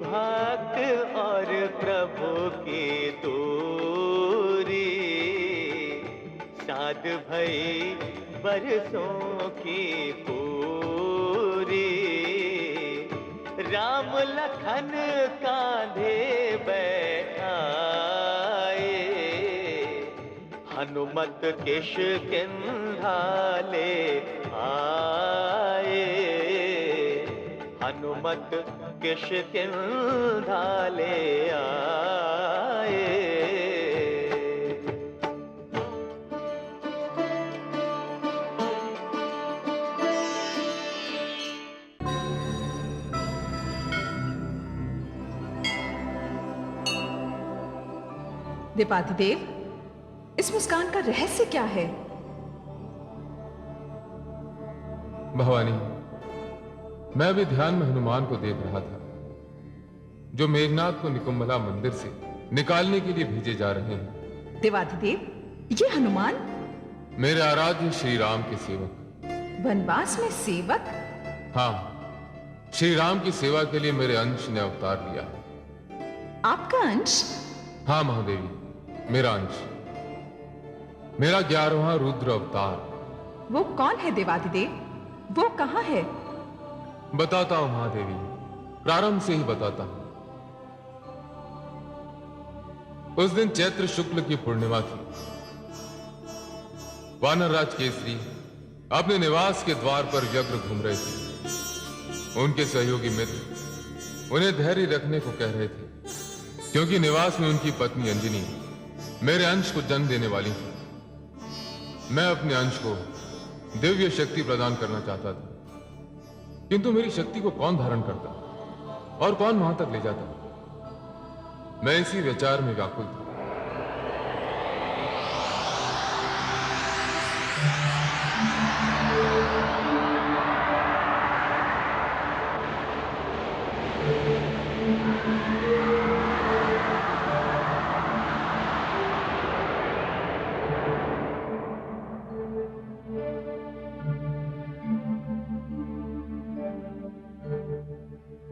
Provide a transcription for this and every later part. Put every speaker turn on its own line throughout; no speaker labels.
भक्त और प्रभु की दूरी, शाद भई बरसों की पूरी। राम लखन कांधे बैठाए, हनुमत किष्किंधा ले आए। हनुमत किष्किंधा ले आए।
देवाधिदेव, इस मुस्कान का रहस्य क्या है?
भवानी, मैं अभी ध्यान में हनुमान को देख रहा था, जो मेघनाथ को निकुंभला मंदिर से निकालने के लिए भेजे जा रहे हैं।
देवाधिदेव, ये हनुमान?
मेरे आराध्य श्री राम के सेवक।
वनवास में सेवक?
हाँ, श्री राम की सेवा के लिए मेरे अंश ने अवतार लिया है।
आपका अंश?
हाँ महादेवी, मेरा अंश, मेरा 11वां रुद्र अवतार।
वो कौन है देवाधिदेव? वो कहां है?
बताता हूं महादेवी, प्रारंभ से ही बताता हूं। उस दिन चैत्र शुक्ल की पूर्णिमा थी। वानरराज केसरी अपने निवास के द्वार पर व्यग्र घूम रहे थे। उनके सहयोगी मित्र उन्हें धैर्य रखने को कह रहे थे, क्योंकि निवास में उनकी पत्नी अंजनी मेरे अंश को जन्म देने वाली थी। मैं अपने अंश को दिव्य शक्ति प्रदान करना चाहता था, किंतु मेरी शक्ति को कौन धारण करता और कौन वहां तक ले जाता? मैं इसी विचार में व्याकुल था।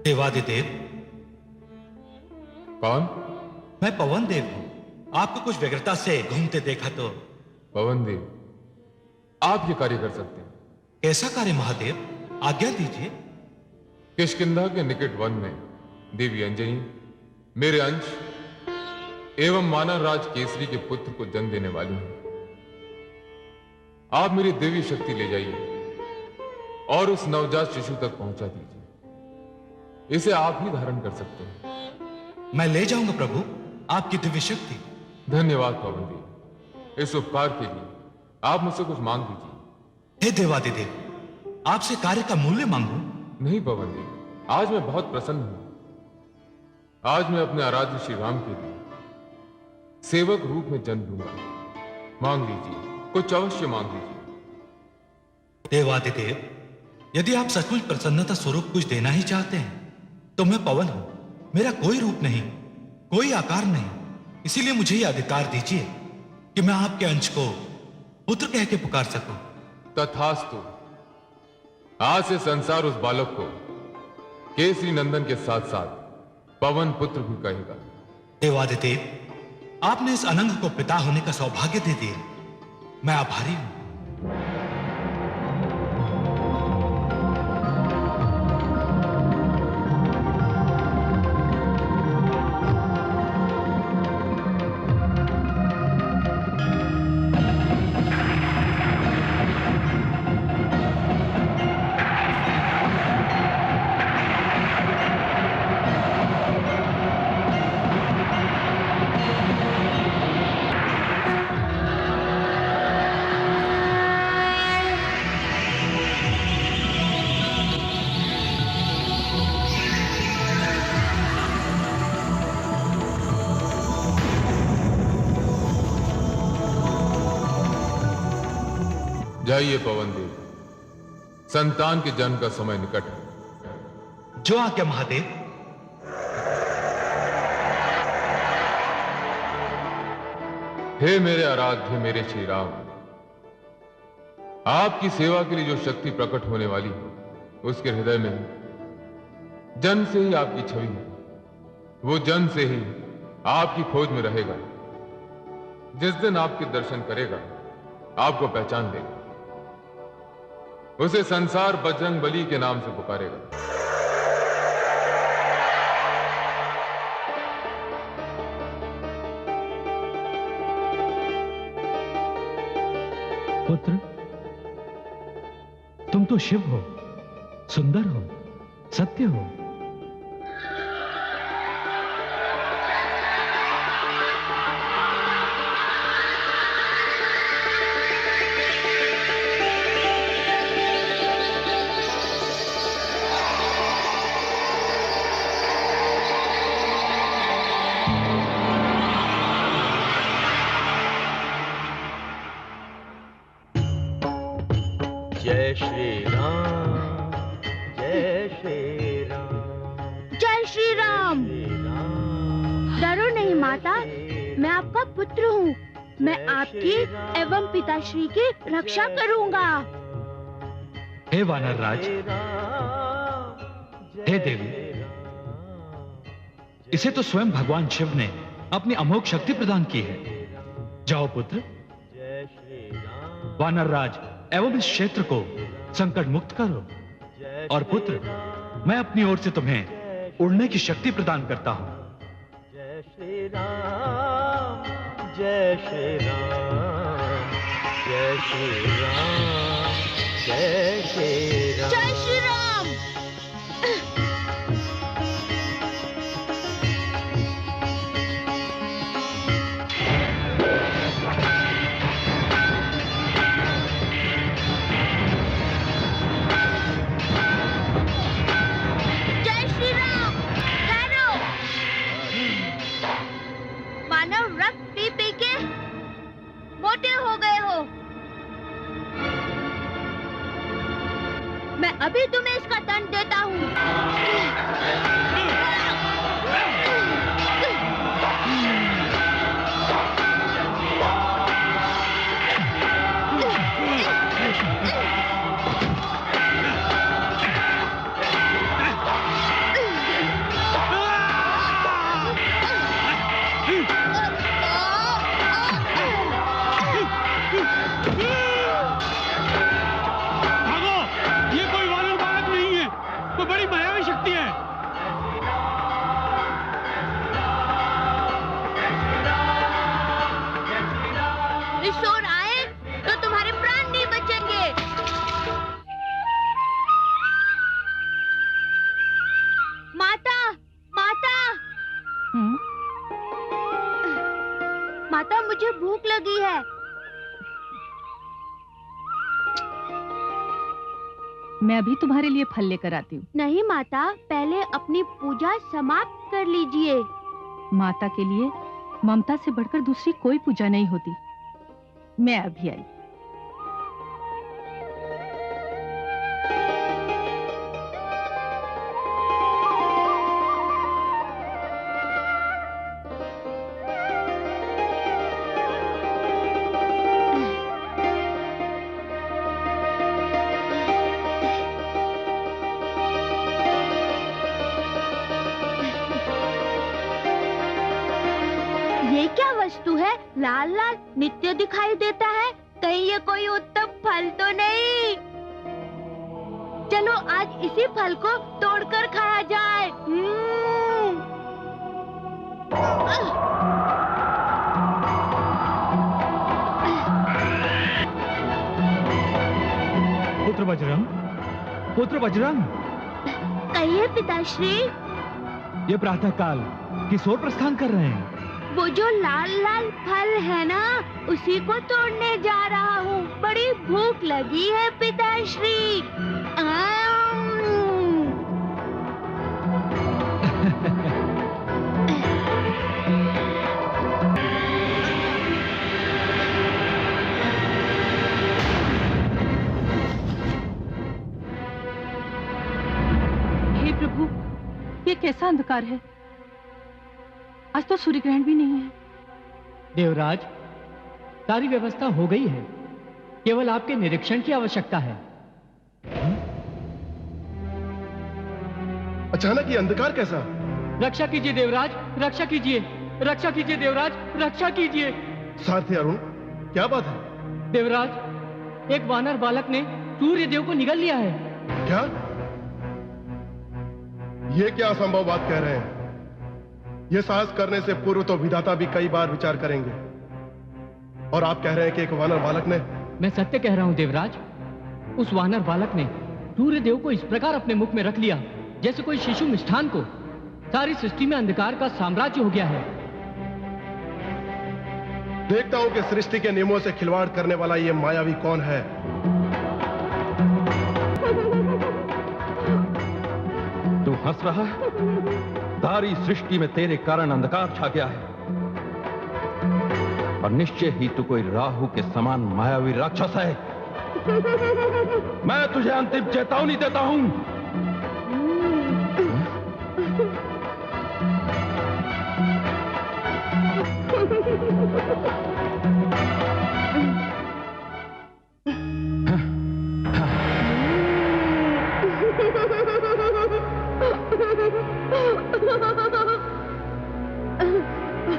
देवादिदेव।
कौन?
मैं पवन देव हूं। आपको कुछ व्यग्रता से घूमते देखा तो।
पवन देव, आप ये कार्य कर सकते हैं।
कैसा कार्य महादेव? आज्ञा दीजिए।
किष्किंधा के निकट वन में देवी अंजनी मेरे अंश एवं वानरराज केसरी के पुत्र को जन्म देने वाली हैं। आप मेरी दिव्य शक्ति ले जाइए और उस नवजात शिशु तक पहुंचा दीजिए। इसे आप ही धारण कर सकते हैं।
मैं ले जाऊंगा प्रभु आपकी दिव्य शक्ति।
धन्यवाद पवन देव, इस उपकार के लिए आप मुझसे कुछ मांग दीजिए।
हे देवादिदेव, आपसे कार्य का मूल्य मांगू?
नहीं पवन देव, आज मैं बहुत प्रसन्न हूं। आज मैं अपने आराध्य श्री राम के लिए सेवक रूप में जन्म लूंगा। मांग लीजिए, कुछ अवश्य मांग लीजिए।
देवादिदेव, यदि आप सचमुच प्रसन्नता स्वरूप कुछ देना ही चाहते हैं तो मैं पवन हूं। मेरा कोई रूप नहीं, कोई आकार नहीं, इसीलिए मुझे यह अधिकार दीजिए कि मैं आपके अंश को पुत्र कह के पुकार सकूं।
तथास्तु। आज से संसार उस बालक को केसरी नंदन के साथ साथ पवन पुत्र भी कहेगा।
देवादिदेव, आपने इस अनंग को पिता होने का सौभाग्य दे दिया। मैं आभारी हूं।
जाइए पवन देव, संतान के जन्म का समय निकट है।
जो आज्ञा महादेव।
हे मेरे आराध्य, मेरे श्री राम, आपकी सेवा के लिए जो शक्ति प्रकट होने वाली है उसके हृदय में जन्म से ही आपकी छवि है। वो जन्म से ही आपकी खोज में रहेगा। जिस दिन आपके दर्शन करेगा आपको पहचान लेगा। उसे संसार बजरंग बली के नाम से पुकारेगा।
पुत्र, तुम तो शिव हो, सुंदर हो, सत्य हो।
जय श्री राम, जय श्री राम,
जय श्री राम। डरो नहीं माता, मैं आपका पुत्र हूँ। मैं आपकी एवं पिताश्री की रक्षा करूँगा।
हे वानर राज, हे देवी, इसे तो स्वयं भगवान शिव ने अपनी अमोघ शक्ति प्रदान की है। जाओ पुत्र, वानर राज एवं इस क्षेत्र को संकट मुक्त करो। और पुत्र, मैं अपनी ओर से तुम्हें उड़ने की शक्ति प्रदान करता हूं।
जय श्री राम, जय श्री राम, जय श्री राम, जय श्री राम,
जय श्री राम। जय श्री राम। ठहरो। मानव रक्त पी पी के मोटे हो गए हो। मैं अभी तुम्हें इसका दंड देता हूँ। ईश्वर आए तो तुम्हारे प्राण नहीं बचेंगे। माता, माता, माता, मुझे भूख लगी है।
मैं अभी तुम्हारे लिए फल लेकर आती हूँ।
नहीं माता, पहले अपनी पूजा समाप्त कर लीजिए।
माता के लिए ममता से बढ़कर दूसरी कोई पूजा नहीं होती। मैं अभी आई।
ये क्या वस्तु है? लाल लाल नित्य दिखाई देता है। कहीं ये कोई उत्तम फल तो नहीं? चलो आज इसी फल को तोड़कर खाया जाए।
पुत्र बजरंग, पुत्र बजरंग,
कहिए पिताश्री।
ये प्रातः काल किस ओर प्रस्थान कर रहे हैं?
वो जो लाल लाल फल है ना, उसी को तोड़ने जा रहा हूँ। बड़ी भूख लगी है पिताश्री।
ये कैसा अंधकार है? आज तो सूर्य ग्रहण भी नहीं है।
देवराज, सारी व्यवस्था हो गई है, केवल आपके निरीक्षण की आवश्यकता है।
अचानक ये अंधकार कैसा?
रक्षा कीजिए देवराज, रक्षा कीजिए, रक्षा कीजिए देवराज, रक्षा कीजिए।
सारथी अरुण, क्या बात है?
देवराज, एक वानर बालक ने सूर्य देव को निगल लिया है।
क्या? ये क्या असंभव बात कह रहे हैं? यह साहस करने से पूर्व तो विधाता भी कई बार विचार करेंगे, और आप कह रहे हैं कि एक वानर बालक ने?
मैं सत्य कह रहा हूं देवराज, उस वानर बालक ने सूर्य देव को इस प्रकार अपने मुख में रख लिया जैसे कोई शिशु मिष्ठान को। सारी सृष्टि में अंधकार का साम्राज्य हो गया है।
देखता हूं कि सृष्टि के नियमों से खिलवाड़ करने वाला ये मायावी कौन है।
तू हंस रहा है? सारी सृष्टि में तेरे कारण अंधकार छा गया है, और निश्चय ही तू कोई राहु के समान मायावी राक्षस है। मैं तुझे अंतिम चेतावनी देता हूं।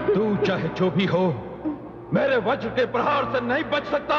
तू चाहे जो भी हो, मेरे वज्र के प्रहार से नहीं बच सकता।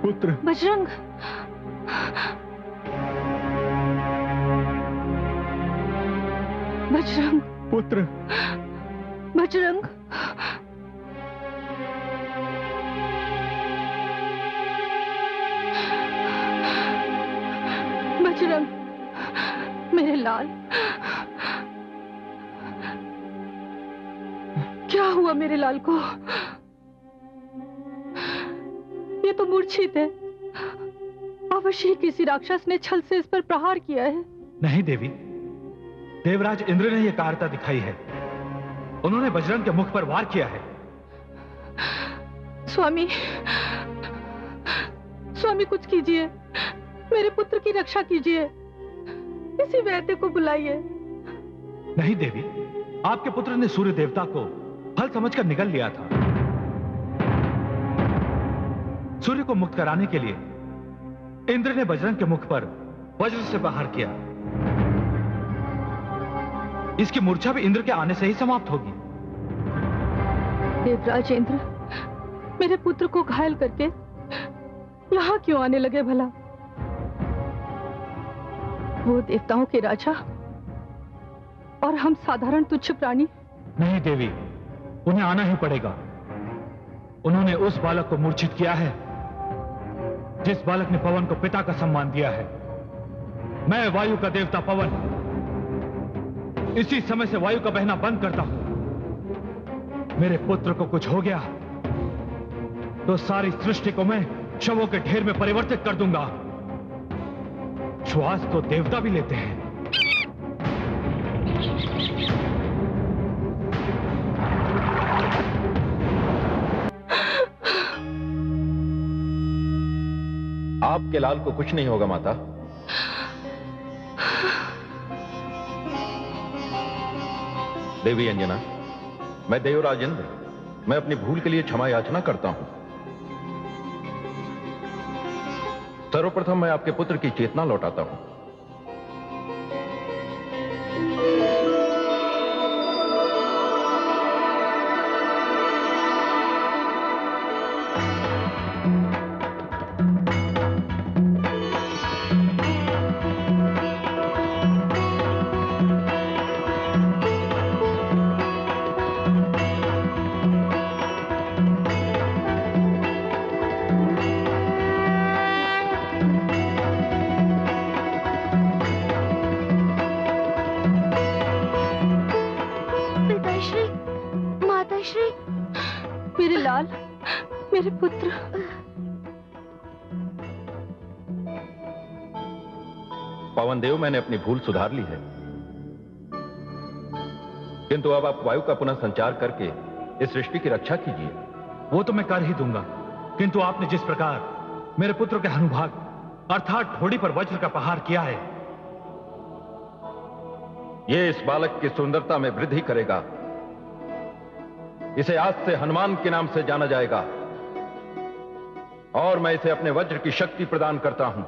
पुत्र,
बजरंग, बजरंग,
पुत्र,
बजरंग। बजरंग, मेरे लाल, क्या हुआ मेरे लाल को? ये तो मूर्छित है। अवश्य किसी राक्षस ने छल से इस पर प्रहार किया है।
नहीं देवी, देवराज इंद्र ने यह कायरता दिखाई है। उन्होंने बजरंग के मुख पर वार किया है।
स्वामी, स्वामी कुछ कीजिए, मेरे पुत्र की रक्षा कीजिए। इसी वैद्य को बुलाइए।
नहीं देवी, आपके पुत्र ने सूर्य देवता को फल समझकर निगल लिया था। सूर्य को मुक्त कराने के लिए इंद्र ने बजरंग के मुख पर वज्र से प्रहार किया। इसकी मूर्छा भी इंद्र के आने से ही समाप्त होगी।
देवराज इंद्र मेरे पुत्र को घायल करके यहां क्यों आने लगे भला? वो देवताओं के राजा और हम साधारण तुच्छ प्राणी।
नहीं देवी, उन्हें आना ही पड़ेगा। उन्होंने उस बालक को मूर्छित किया है जिस बालक ने पवन को पिता का सम्मान दिया है। मैं वायु का देवता पवन इसी समय से वायु का बहना बंद करता हूं। मेरे पुत्र को कुछ हो गया तो सारी सृष्टि को मैं शवों के ढेर में परिवर्तित कर दूंगा। श्वास तो देवता भी लेते हैं।
आपके लाल को कुछ नहीं होगा माता। देवी अंजना, मैं देवराज इंद्र मैं अपनी भूल के लिए क्षमा याचना करता हूं। सर्वप्रथम मैं आपके पुत्र की चेतना लौटाता हूं।
पिताश्री, माताश्री,
मेरे लाल, मेरे पुत्र।
पवन देव, मैंने अपनी भूल सुधार ली है, किंतु अब आप वायु का पुनः संचार करके इस सृष्टि की रक्षा कीजिए।
वो तो मैं कर ही दूंगा, किंतु आपने जिस प्रकार मेरे पुत्र के हनुभाग अर्थात ठोड़ी पर वज्र का प्रहार किया है,
ये इस बालक की सुंदरता में वृद्धि करेगा। इसे आज से हनुमान के नाम से जाना जाएगा और मैं इसे अपने वज्र की शक्ति प्रदान करता हूं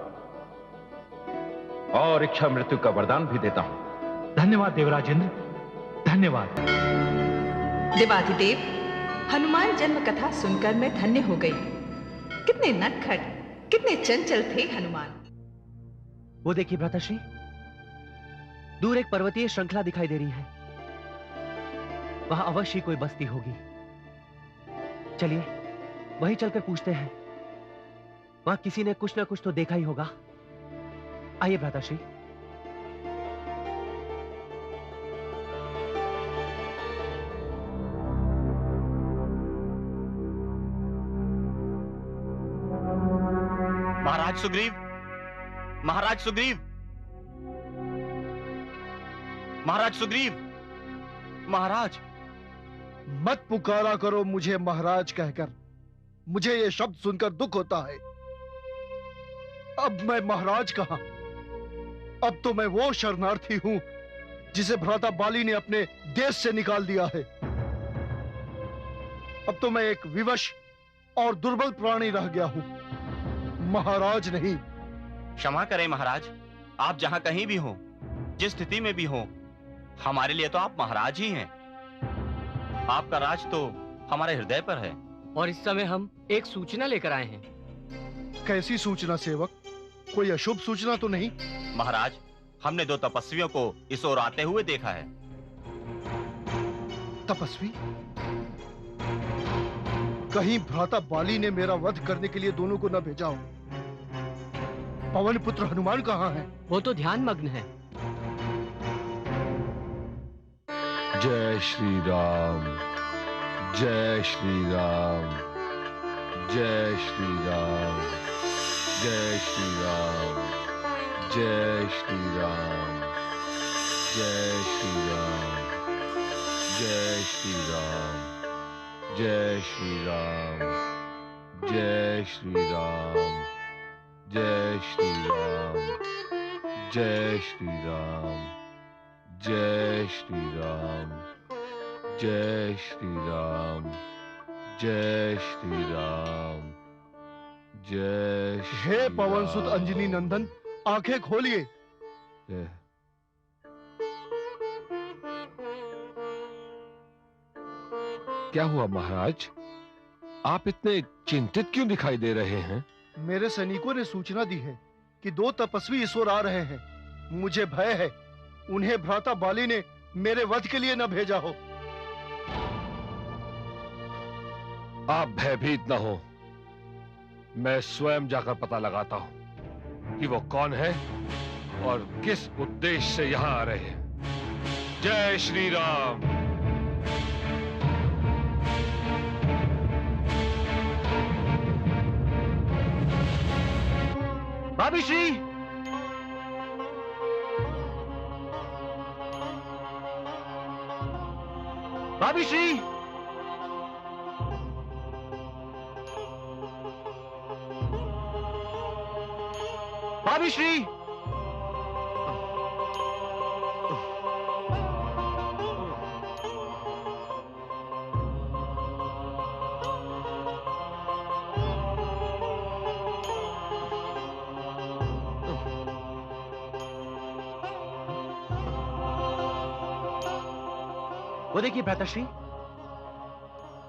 और इच्छा मृत्यु का वरदान भी देता हूं।
धन्यवाद देवराजेंद्र, धन्यवाद।
देवाधिदेव, हनुमान जन्म कथा सुनकर मैं धन्य हो गई। कितने नटखट, कितने चंचल थे हनुमान।
वो देखिए भ्राताश्री, दूर एक पर्वतीय श्रृंखला दिखाई दे रही है। वहां अवश्य ही कोई बस्ती होगी। चलिए वहीं चलकर पूछते हैं। वहां किसी ने कुछ ना कुछ तो देखा ही होगा। आइए भ्राताश्री।
महाराज सुग्रीव, महाराज सुग्रीव, महाराज सुग्रीव, महाराज।
मत पुकारा करो मुझे महाराज कहकर। मुझे ये शब्द सुनकर दुख होता है। अब मैं महाराज कहां? अब तो मैं वो शरणार्थी हूं जिसे भ्राता बाली ने अपने देश से निकाल दिया है। अब तो मैं एक विवश और दुर्बल प्राणी रह गया हूं, महाराज नहीं।
क्षमा करें महाराज, आप जहां कहीं भी हो, जिस स्थिति में भी हो, हमारे लिए तो आप महाराज ही हैं। आपका राज तो हमारे हृदय पर है।
और इस समय हम एक सूचना लेकर आए हैं।
कैसी सूचना सेवक? कोई अशुभ सूचना तो नहीं?
महाराज, हमने 2 तपस्वियों को इस ओर आते हुए देखा है।
तपस्वी? कहीं भ्राता बाली ने मेरा वध करने के लिए दोनों को न भेजा हो। पवन पुत्र हनुमान कहाँ है?
वो तो ध्यान मग्न है।
जय श्री राम, जय श्री राम, जय श्री राम, जय श्री राम, जय श्री राम, जय श्री राम, जय श्री राम, जय श्री राम, जय श्री राम, जय श्री राम, जय श्री राम, जय श्री राम, जय श्री राम, जय श्री राम, जय श्री।
हे पवन सुत अंजनी नंदन, आंखें खोलिए।
क्या हुआ महाराज? आप इतने चिंतित क्यों दिखाई दे रहे हैं?
मेरे सैनिकों ने सूचना दी है कि 2 तपस्वी इस ओर आ रहे हैं। मुझे भय है उन्हें भ्राता बाली ने मेरे वध के लिए न भेजा हो।
आप भयभीत न हो, मैं स्वयं जाकर पता लगाता हूं कि वो कौन है और किस उद्देश्य से यहां आ रहे हैं। जय श्री राम।
भाभी श्री, भाभी श्री, भाभी श्री। वो देखिए भ्राताश्री,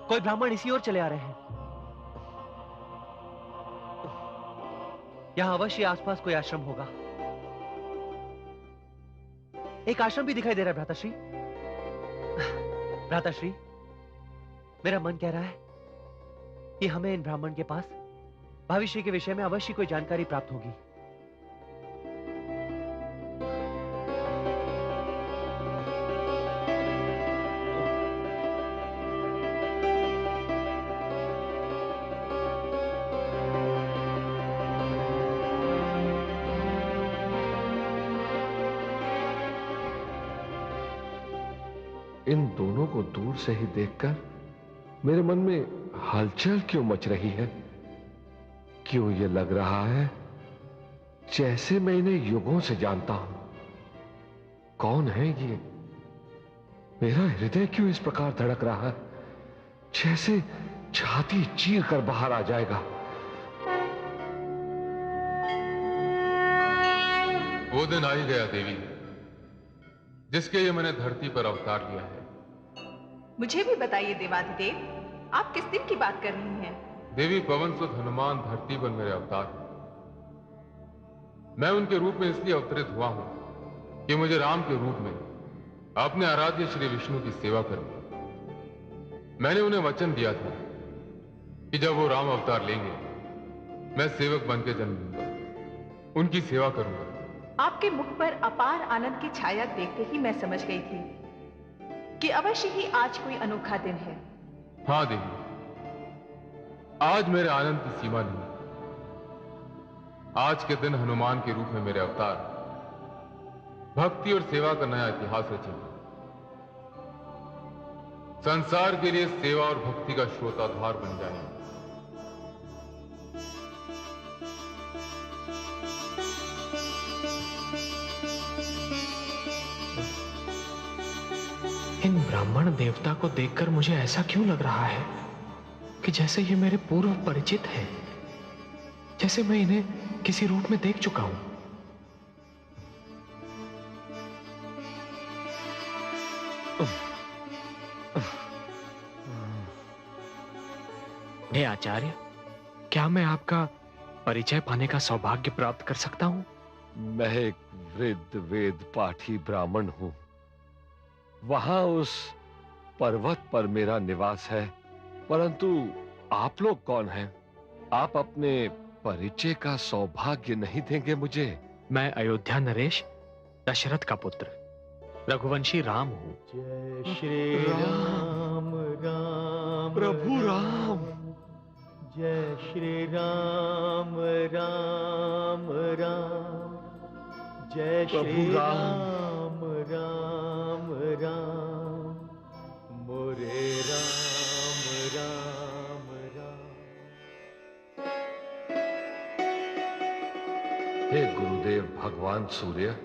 कोई ब्राह्मण इसी ओर चले आ रहे हैं। यहां अवश्य आसपास कोई आश्रम होगा। एक आश्रम भी दिखाई दे रहा है भ्राताश्री। भ्राताश्री, मेरा मन कह रहा है कि हमें इन ब्राह्मण के पास भविष्य के विषय में अवश्य कोई जानकारी प्राप्त होगी।
इन दोनों को दूर से ही देखकर मेरे मन में हलचल क्यों मच रही है? क्यों ये लग रहा है जैसे मैं इन्हें युगों से जानता हूं? कौन है ये? मेरा हृदय क्यों इस प्रकार धड़क रहा है जैसे छाती चीर कर बाहर आ जाएगा?
वो दिन आ ही गया देवी, जिसके लिए मैंने धरती पर अवतार लिया है।
मुझे भी बताइए देवाधिदेव, आप किस दिन की बात कर रही हैं?
देवी, पवन सुत हनुमान धरती पर मेरे अवतार हैं। मैं उनके रूप में इसलिए अवतरित हुआ हूं कि मुझे राम के रूप में अपने आराध्य श्री विष्णु की सेवा करनी। मैंने उन्हें वचन दिया था कि जब वो राम अवतार लेंगे मैं सेवक बन के जन्म लूंगा, उनकी सेवा करूंगा।
आपके मुख पर अपार आनंद की छाया देखते ही मैं समझ गई थी कि अवश्य ही आज कोई अनोखा दिन है।
हाँ देवी, आज मेरे आनंद की सीमा नहीं। आज के दिन हनुमान के रूप में मेरे अवतार भक्ति और सेवा का नया इतिहास रचेंगे। संसार के लिए सेवा और भक्ति का श्रोताधार बन जाएंगे।
इन ब्राह्मण देवता को देखकर मुझे ऐसा क्यों लग रहा है कि जैसे ये मेरे पूर्व परिचित हैं, जैसे मैं इन्हें किसी रूप में देख चुका हूं। हे आचार्य, क्या मैं आपका परिचय पाने का सौभाग्य प्राप्त कर सकता हूं?
मैं एक वृद्ध वेद पाठी ब्राह्मण हूं। वहां उस पर्वत पर मेरा निवास है, परंतु आप लोग कौन हैं? आप अपने परिचय का सौभाग्य नहीं देंगे मुझे?
मैं अयोध्या नरेश दशरथ का पुत्र रघुवंशी राम हूं।
जय श्री राम राम
प्रभु राम।
जय श्री राम राम राम। जय श्री राम राम राम। मोरे राम राम राम।
हे गुरुदेव भगवान सूर्य,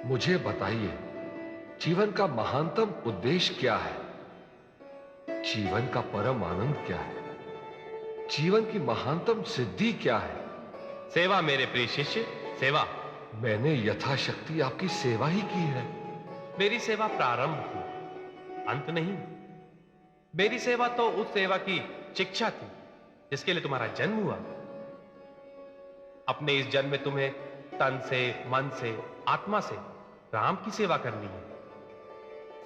मुझे बताइए जीवन का महानतम उद्देश्य क्या है? जीवन का परम आनंद क्या है? जीवन की महानतम सिद्धि क्या है?
सेवा मेरे प्रिय शिष्य, सेवा।
मैंने यथाशक्ति आपकी सेवा ही की है।
मेरी सेवा प्रारंभ थी, अंत नहीं। मेरी सेवा तो उस सेवा की शिक्षा थी जिसके लिए तुम्हारा जन्म हुआ। अपने इस जन्म में तुम्हें तन से, मन से, आत्मा से राम की सेवा करनी है।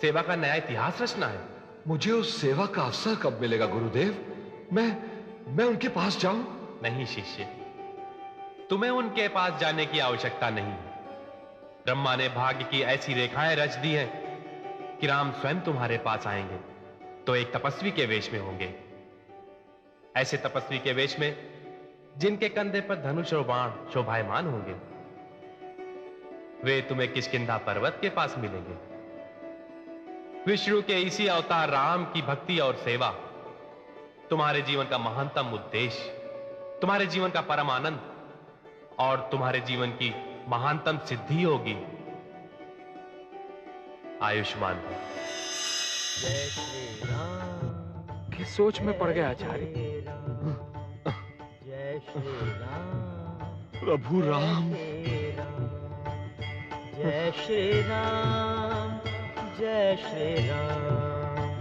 सेवा का नया इतिहास रचना है।
मुझे उस सेवा का अवसर कब मिलेगा गुरुदेव? मैं उनके पास जाऊं?
नहीं शिष्य, तुम्हें उनके पास जाने की आवश्यकता नहीं। ब्रह्मा ने भाग्य की ऐसी रेखाएं रच दी हैं कि राम स्वयं तुम्हारे पास आएंगे तो एक तपस्वी के वेश में होंगे। ऐसे तपस्वी के वेश में जिनके कंधे पर धनुष और बाण शोभायमान होंगे। वे तुम्हें किष्किंधा पर्वत के पास मिलेंगे। विष्णु के इसी अवतार राम की भक्ति और सेवा तुम्हारे जीवन का महानतम उद्देश्य, तुम्हारे जीवन का परम आनंद और तुम्हारे जीवन की महानतम सिद्धि होगी। आयुष्मान हो।
जय श्री राम।
किस सोच में पड़ गया आचार्य?
जय श्री राम।
प्रभु राम।
जय श्री राम। जय श्री राम,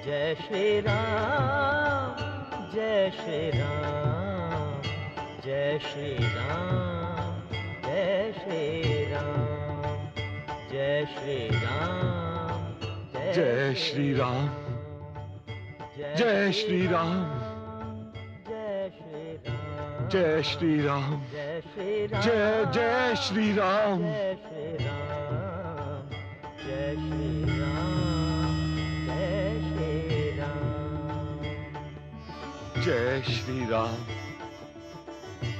जय श्री राम, जय श्री राम, जय श्री राम, जय श्री राम, जय श्री राम,
जय श्री राम, जय श्री राम, जय श्री राम, जय जय श्री राम,
जय श्री राम, जय श्री राम,
जय श्री राम।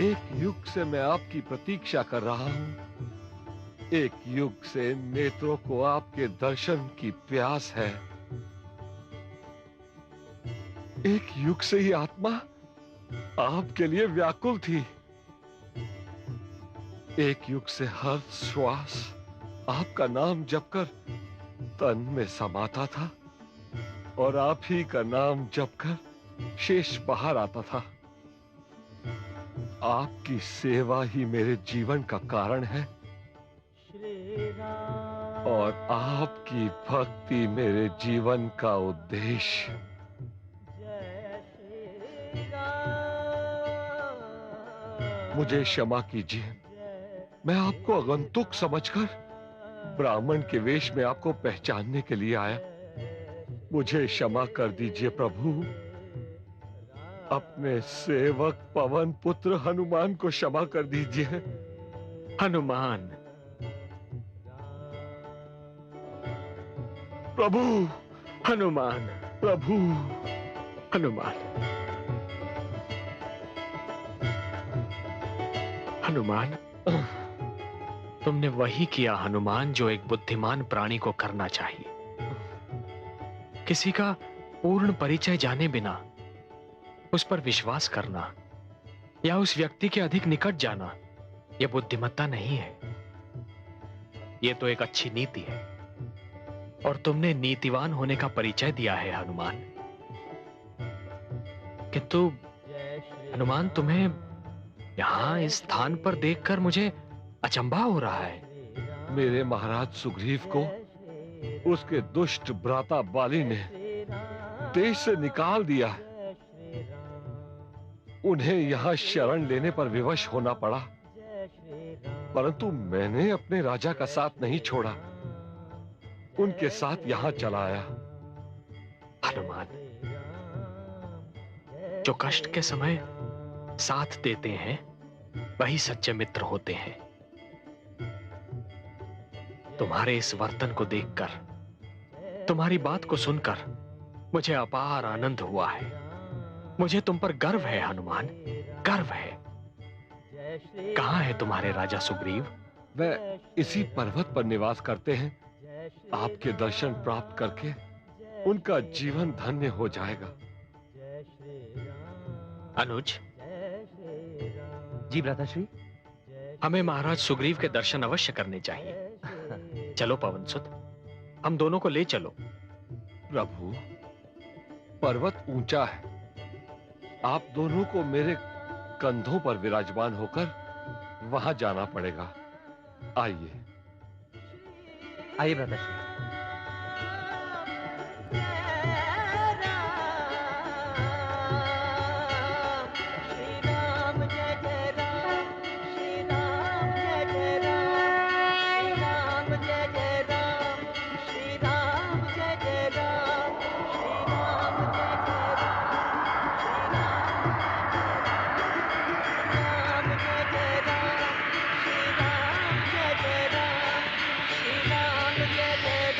एक युग से मैं आपकी प्रतीक्षा कर रहा हूं। एक युग से नेत्रों को आपके दर्शन की प्यास है। एक युग से ही आत्मा आपके लिए व्याकुल थी। एक युग से हर श्वास आपका नाम जपकर तन में समाता था और आप ही का नाम जपकर शेष बाहर आता था। आपकी सेवा ही मेरे जीवन का कारण है और आपकी भक्ति मेरे जीवन का उद्देश्य। मुझे क्षमा कीजिए, मैं आपको आगंतुक समझकर ब्राह्मण के वेश में आपको पहचानने के लिए आया। मुझे क्षमा कर दीजिए प्रभु। अपने सेवक पवन पुत्र हनुमान को क्षमा कर दीजिए।
हनुमान,
प्रभु,
हनुमान,
प्रभु,
हनुमान, हनुमान, तुमने वही किया हनुमान जो एक बुद्धिमान प्राणी को करना चाहिए। किसी का पूर्ण परिचय जाने बिना उस पर विश्वास करना या उस व्यक्ति के अधिक निकट जाना, यह बुद्धिमत्ता नहीं है। यह तो एक अच्छी नीति है और तुमने नीतिवान होने का परिचय दिया है हनुमान। किंतु हनुमान, तुम्हें यहां इस स्थान पर देखकर मुझे अचंभा हो रहा है।
मेरे महाराज सुग्रीव को उसके दुष्ट भ्राता बाली ने देश से निकाल दिया। उन्हें यहां शरण लेने पर विवश होना पड़ा, परंतु मैंने अपने राजा का साथ नहीं छोड़ा, उनके साथ यहां चला आया।
हनुमान, जो कष्ट के समय साथ देते हैं वही सच्चे मित्र होते हैं। तुम्हारे इस वर्तन को देखकर, तुम्हारी बात को सुनकर मुझे अपार आनंद हुआ है। मुझे तुम पर गर्व है हनुमान, गर्व है। कहां है तुम्हारे राजा सुग्रीव?
वह इसी पर्वत पर निवास करते हैं। आपके दर्शन प्राप्त करके उनका जीवन धन्य हो जाएगा।
अनुज,
जी भ्राताश्री।
हमें महाराज सुग्रीव के दर्शन अवश्य करने चाहिए। चलो पवनसुत, हम दोनों को ले चलो।
प्रभु, पर्वत ऊंचा है, आप दोनों को मेरे कंधों पर विराजमान होकर वहां जाना पड़ेगा। आइए
आइए भ्राताश्री।
जय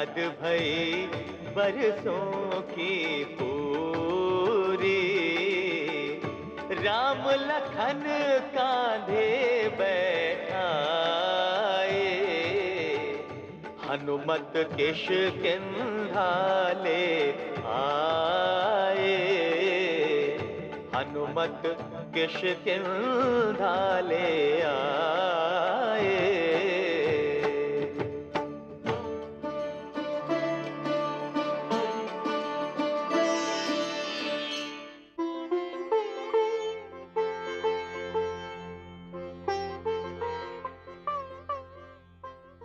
याद भई बरसों की पूरी, राम लखन कांधे बैठाए, हनुमत किष्किंधा ले आए, हनुमत किष्किंधा ले आए।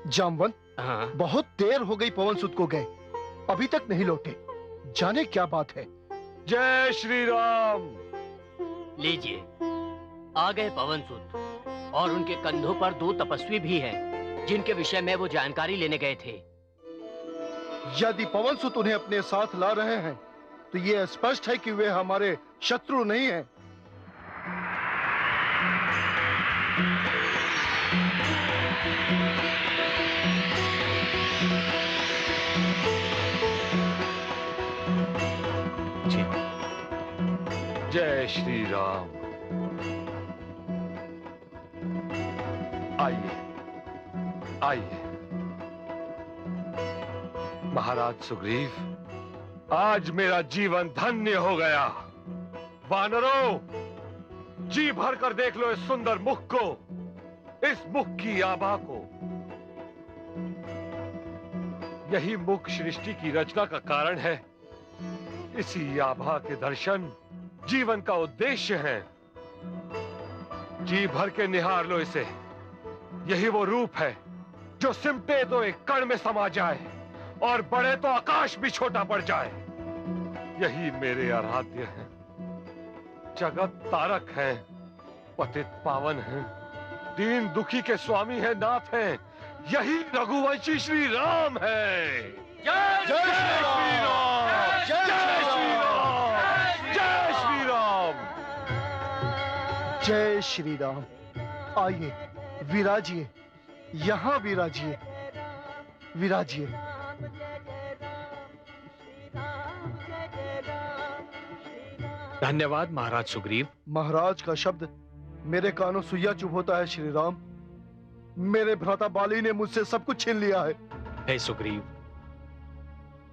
जामवंत, बहुत देर हो गई पवन सुत को गए, अभी तक नहीं लौटे। जाने क्या बात है।
जय श्री राम।
लीजिए, आ गए पवन सुत, और उनके कंधों पर 2 तपस्वी भी हैं, जिनके विषय में वो जानकारी लेने गए थे।
यदि पवन सुत उन्हें अपने साथ ला रहे हैं, तो ये स्पष्ट है कि वे हमारे शत्रु नहीं हैं।
जय श्री राम। आइए आइए। महाराज सुग्रीव, आज मेरा जीवन धन्य हो गया। वानरों, जी भर कर देख लो इस सुंदर मुख को, इस मुख की आभा को। यही मुख सृष्टि की रचना का कारण है। इसी आभा के दर्शन जीवन का उद्देश्य है। जी भर के निहार लो इसे। यही वो रूप है जो सिमटे तो एक कण में समा जाए और बड़े तो आकाश भी छोटा पड़ जाए। यही मेरे आराध्य हैं, जगत तारक हैं, पतित पावन हैं, दीन दुखी के स्वामी हैं, नाथ हैं। यही रघुवंशी श्री राम है। जय श्री राम। जय श्री राम। जय श्री राम।
जय श्री राम। आइए, विराजिए, यहाँ विराजिए, विराजिए।
धन्यवाद महाराज सुग्रीव।
महाराज का शब्द मेरे कानों सुइया चुभ होता है श्री राम। मेरे भ्राता बाली ने मुझसे सब कुछ छीन लिया है।
हे सुग्रीव,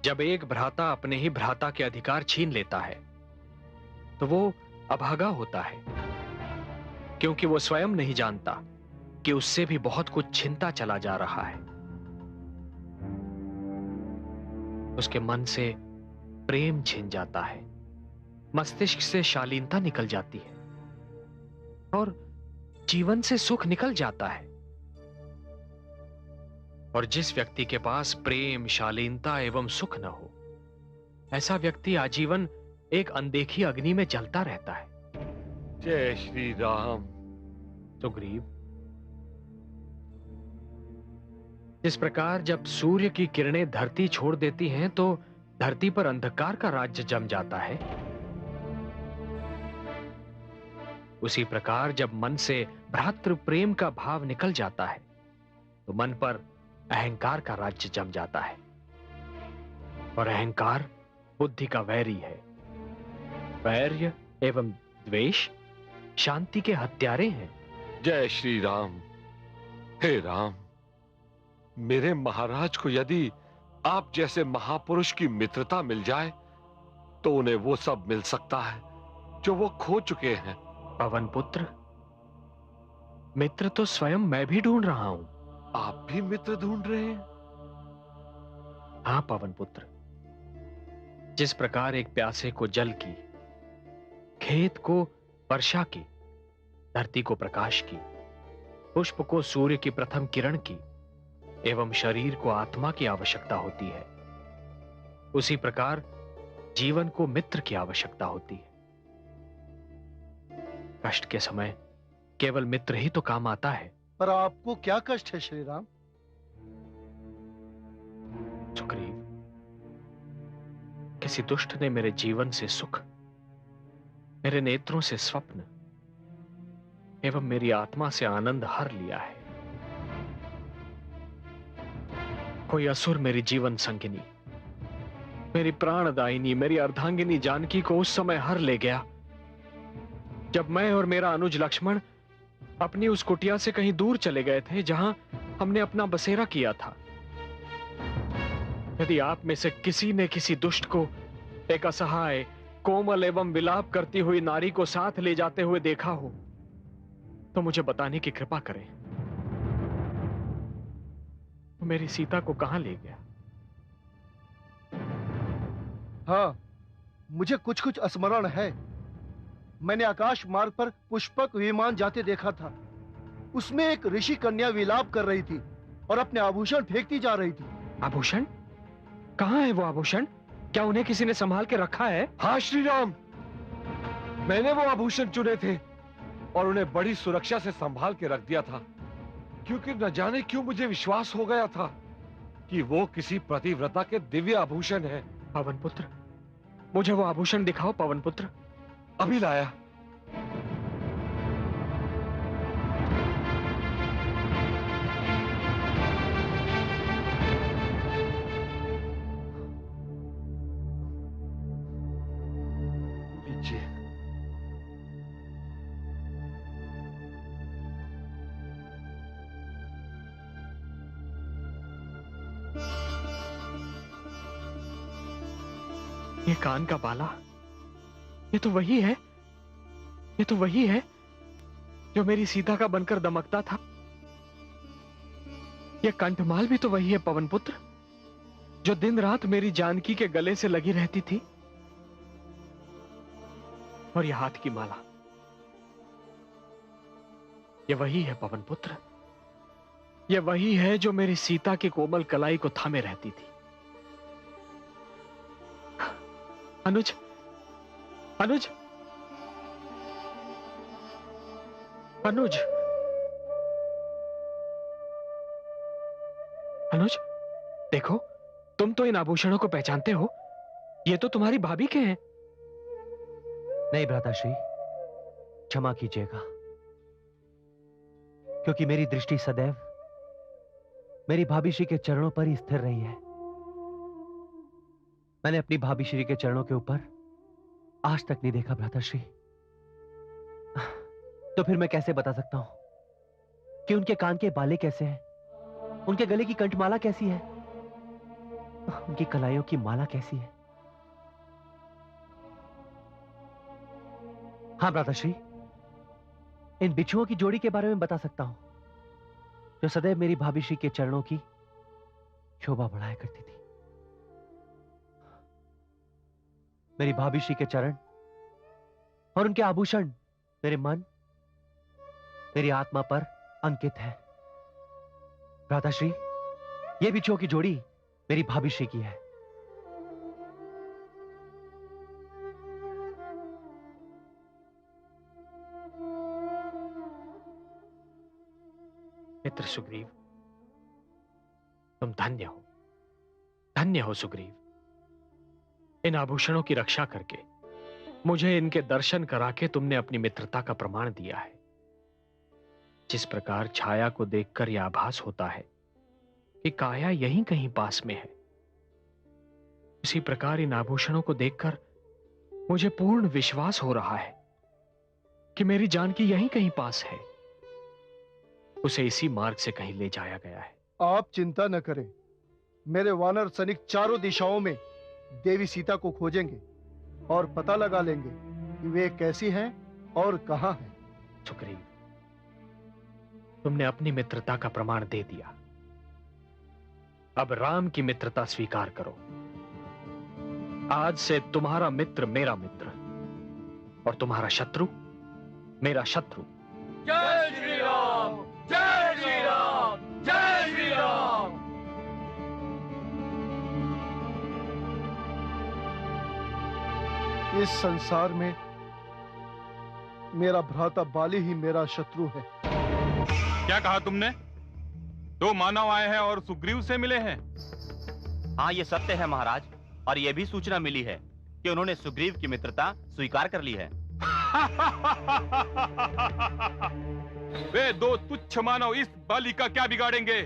जब एक भ्राता अपने ही भ्राता के अधिकार छीन लेता है तो वो अभागा होता है, क्योंकि वो स्वयं नहीं जानता कि उससे भी बहुत कुछ छिनता चला जा रहा है। उसके मन से प्रेम छिन जाता है, मस्तिष्क से शालीनता निकल जाती है और जीवन से सुख निकल जाता है। और जिस व्यक्ति के पास प्रेम, शालीनता एवं सुख न हो, ऐसा व्यक्ति आजीवन एक अनदेखी अग्नि में जलता रहता है।
जय श्री राम।
सुग्रीव, जिस प्रकार जब सूर्य की किरणें धरती छोड़ देती हैं तो धरती पर अंधकार का राज्य जम जाता है, उसी प्रकार जब मन से भ्रातृ प्रेम का भाव निकल जाता है तो मन पर अहंकार का राज्य जम जाता है। और अहंकार बुद्धि का वैरी है। वैर्य एवं द्वेष शांति के हत्यारे हैं।
जय श्री राम। हे राम, मेरे महाराज को यदि आप जैसे महापुरुष की मित्रता मिल जाए तो उन्हें वो सब मिल सकता है जो वो खो चुके हैं।
पवन पुत्र, मित्र तो स्वयं मैं भी ढूंढ रहा हूं।
आप भी मित्र ढूंढ रहे हैं?
हाँ पवन पुत्र, जिस प्रकार एक प्यासे को जल की, खेत को वर्षा की, धरती को प्रकाश की, पुष्प को सूर्य की प्रथम किरण की एवं शरीर को आत्मा की आवश्यकता होती है, उसी प्रकार जीवन को मित्र की आवश्यकता होती है। कष्ट के समय केवल मित्र ही तो काम आता है।
पर आपको क्या कष्ट है श्री राम?
सुग्रीव, किसी दुष्ट ने मेरे जीवन से सुख, मेरे नेत्रों से स्वप्न एवं मेरी आत्मा से आनंद हर लिया है। कोई असुर मेरी जीवन संगिनी, मेरी प्राणदायिनी, मेरी अर्धांगिनी जानकी को उस समय हर ले गया जब मैं और मेरा अनुज लक्ष्मण अपनी उस कुटिया से कहीं दूर चले गए थे जहां हमने अपना बसेरा किया था। यदि आप में से किसी ने किसी दुष्ट को एक असहाय, कोमल एवं विलाप करती हुई नारी को साथ ले जाते हुए देखा हो तो मुझे बताने की कृपा करें। तो मेरी सीता को कहां ले गया?
हाँ, मुझे कुछ कुछ स्मरण है। मैंने आकाश मार्ग पर पुष्पक विमान जाते देखा था। उसमें एक ऋषि कन्या विलाप कर रही थी और अपने आभूषण फेंकती जा रही थी।
आभूषण? कहां है वो आभूषण? क्या उन्हें किसी ने संभाल के रखा है?
हाँ श्री राम, मैंने वो आभूषण चुने थे और उन्हें बड़ी सुरक्षा से संभाल के रख दिया था, क्योंकि न जाने क्यों मुझे विश्वास हो गया था कि वो किसी पतिव्रता के दिव्य आभूषण है।
पवन पुत्र, मुझे वो आभूषण दिखाओ पवन पुत्र।
अभी लाया। लीजिए।
ये कान का बाला, ये तो वही है, ये तो वही है जो मेरी सीता का बनकर दमकता था। ये कंठमाल भी तो वही है पवन पुत्र, जो दिन रात मेरी जानकी के गले से लगी रहती थी। और ये हाथ की माला, ये वही है पवन पुत्र, ये वही है जो मेरी सीता की कोमल कलाई को थामे रहती थी। अनुज, अनुज, अनुज, अनुज, देखो, तुम तो इन आभूषणों को पहचानते हो। ये तो तुम्हारी भाभी के हैं।
नहीं भ्राताश्री, क्षमा कीजिएगा, क्योंकि मेरी दृष्टि सदैव मेरी भाभी श्री के चरणों पर ही स्थिर रही है। मैंने अपनी भाभी श्री के चरणों के ऊपर आज तक नहीं देखा भ्राताश्री। तो फिर मैं कैसे बता सकता हूं कि उनके कान के बाले कैसे हैं, उनके गले की कंठमाला कैसी है, उनकी कलाइयों की माला कैसी है। हाँ भ्राताश्री, इन बिच्छुओं की जोड़ी के बारे में बता सकता हूं, जो सदैव मेरी भाभी श्री के चरणों की शोभा बढ़ाया करती थी। मेरी भाभी श्री के चरण और उनके आभूषण मेरे मन, मेरी आत्मा पर अंकित है। भ्राताश्री, ये बिच्छुओं की जोड़ी मेरी भाभी श्री की है।
मित्र सुग्रीव, तुम धन्य हो, धन्य हो सुग्रीव। इन आभूषणों की रक्षा करके, मुझे इनके दर्शन करा के तुमने अपनी मित्रता का प्रमाण दिया है। जिस प्रकार छाया को देखकर यह आभास होता है कि काया यहीं कहीं पास में है, उसी प्रकार इन आभूषणों को देखकर मुझे पूर्ण विश्वास हो रहा है कि मेरी जानकी यहीं कहीं पास है। उसे इसी मार्ग से कहीं ले जाया गया है।
आप चिंता न करें, मेरे वानर सैनिक चारों दिशाओं में देवी सीता को खोजेंगे और पता लगा लेंगे कि वे कैसी हैं और कहां हैं।
सुग्रीव, तुमने अपनी मित्रता का प्रमाण दे दिया। अब राम की मित्रता स्वीकार करो। आज से तुम्हारा मित्र मेरा मित्र और तुम्हारा शत्रु मेरा शत्रु।
जय श्री राम, जय श्री राम, जय श्री राम।
इस संसार में मेरा भ्राता बाली ही मेरा शत्रु है।
क्या कहा तुमने? दो मानव आए हैं और सुग्रीव से मिले हैं।
हाँ, ये सत्य है महाराज, और यह भी सूचना मिली है कि उन्होंने सुग्रीव की मित्रता स्वीकार कर ली है।
वे दो तुच्छ मानव इस बाली का क्या बिगाड़ेंगे?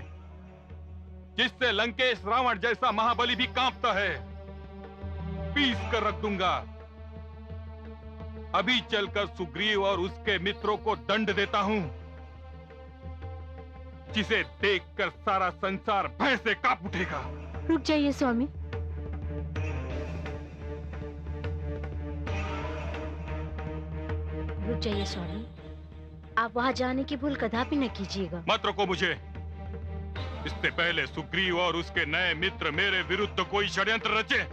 जिससे लंकेश रावण जैसा महाबली भी कांपता है, पीस कर रख दूंगा। अभी चलकर सुग्रीव और उसके मित्रों को दंड देता हूं, जिसे देखकर सारा संसार भय से कांप उठेगा।
रुक जाइए स्वामी। रुक जाइए स्वामी, आप वहां जाने की भूल कदापि न कीजिएगा।
मत रोको मुझे। इससे पहले सुग्रीव और उसके नए मित्र मेरे विरुद्ध कोई षड्यंत्र रचे,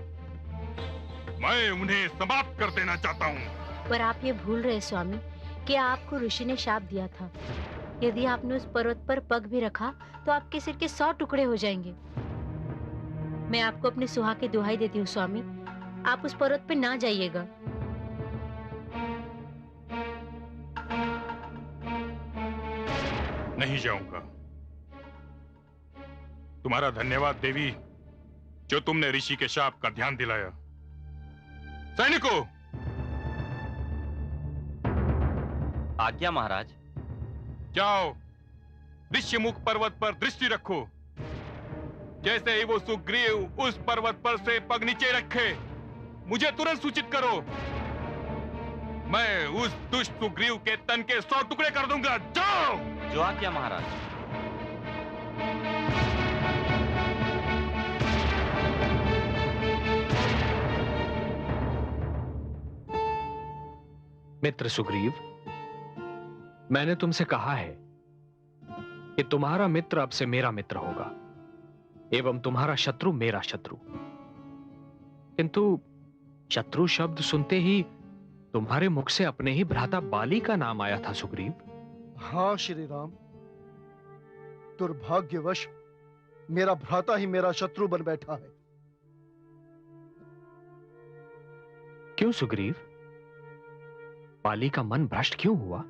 मैं उन्हें समाप्त कर देना चाहता हूँ।
पर आप ये भूल रहे स्वामी कि आपको ऋषि ने शाप दिया था, यदि आपने उस पर्वत पर पग भी रखा तो आपके सिर के 100 टुकड़े हो जाएंगे। मैं आपको अपने सुहा की दुहाई देती हूँ स्वामी, आप उस पर्वत पर ना जाइएगा।
नहीं जाऊंगा। तुम्हारा धन्यवाद देवी, जो तुमने ऋषि के शाप का ध्यान दिलाया। सैनिकों,
आज्ञा महाराज।
जाओ, ऋष्यमुख पर्वत पर दृष्टि रखो। जैसे ही वो सुग्रीव उस पर्वत पर से पग नीचे रखे, मुझे तुरंत सूचित करो। मैं उस दुष्ट सुग्रीव के तन के 100 टुकड़े कर दूंगा। जाओ।
जो आज्ञा महाराज।
मित्र सुग्रीव, मैंने तुमसे कहा है कि तुम्हारा मित्र अब से मेरा मित्र होगा एवं तुम्हारा शत्रु मेरा शत्रु। किंतु शत्रु शब्द सुनते ही तुम्हारे मुख से अपने ही भ्राता बाली का नाम आया था सुग्रीव।
हाँ श्री राम, दुर्भाग्यवश मेरा भ्राता ही मेरा शत्रु बन बैठा है।
क्यों सुग्रीव? बाली का मन भ्रष्ट क्यों हुआ?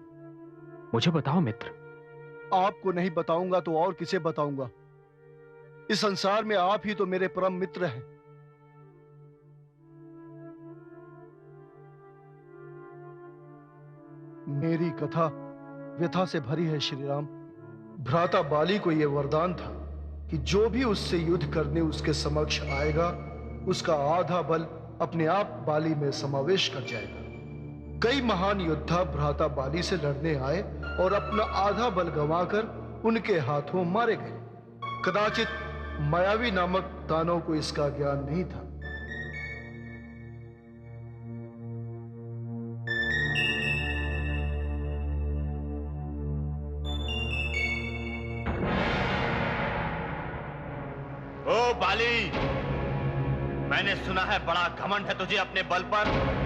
मुझे बताओ मित्र।
आपको नहीं बताऊंगा तो और किसे बताऊंगा? इस संसार में आप ही तो मेरे परम मित्र हैं। मेरी कथा व्यथा से भरी है श्री राम। भ्राता बाली को यह वरदान था कि जो भी उससे युद्ध करने उसके समक्ष आएगा, उसका आधा बल अपने आप बाली में समावेश कर जाएगा। कई महान योद्धा भ्राता बाली से लड़ने आए और अपना आधा बल गंवाकर उनके हाथों मारे गए। कदाचित मायावी नामक दानव को इसका ज्ञान नहीं था।
ओ बाली, मैंने सुना है बड़ा घमंड है तुझे अपने बल पर।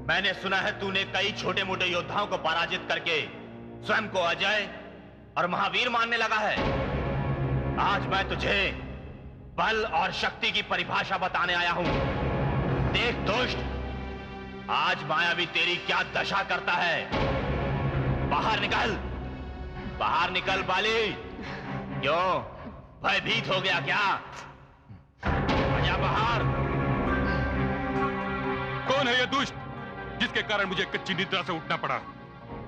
मैंने सुना है तूने कई छोटे मोटे योद्धाओं को पराजित करके स्वयं को अजय और महावीर मानने लगा है। आज मैं तुझे बल और शक्ति की परिभाषा बताने आया हूं। देख दुष्ट, आज मायावी तेरी क्या दशा करता है। बाहर निकल, बाहर निकल बाली। क्यों, भयभीत हो गया क्या? आजा बाहर।
कौन है ये दुष्ट जिसके कारण मुझे कच्ची निद्रा से उठना पड़ा?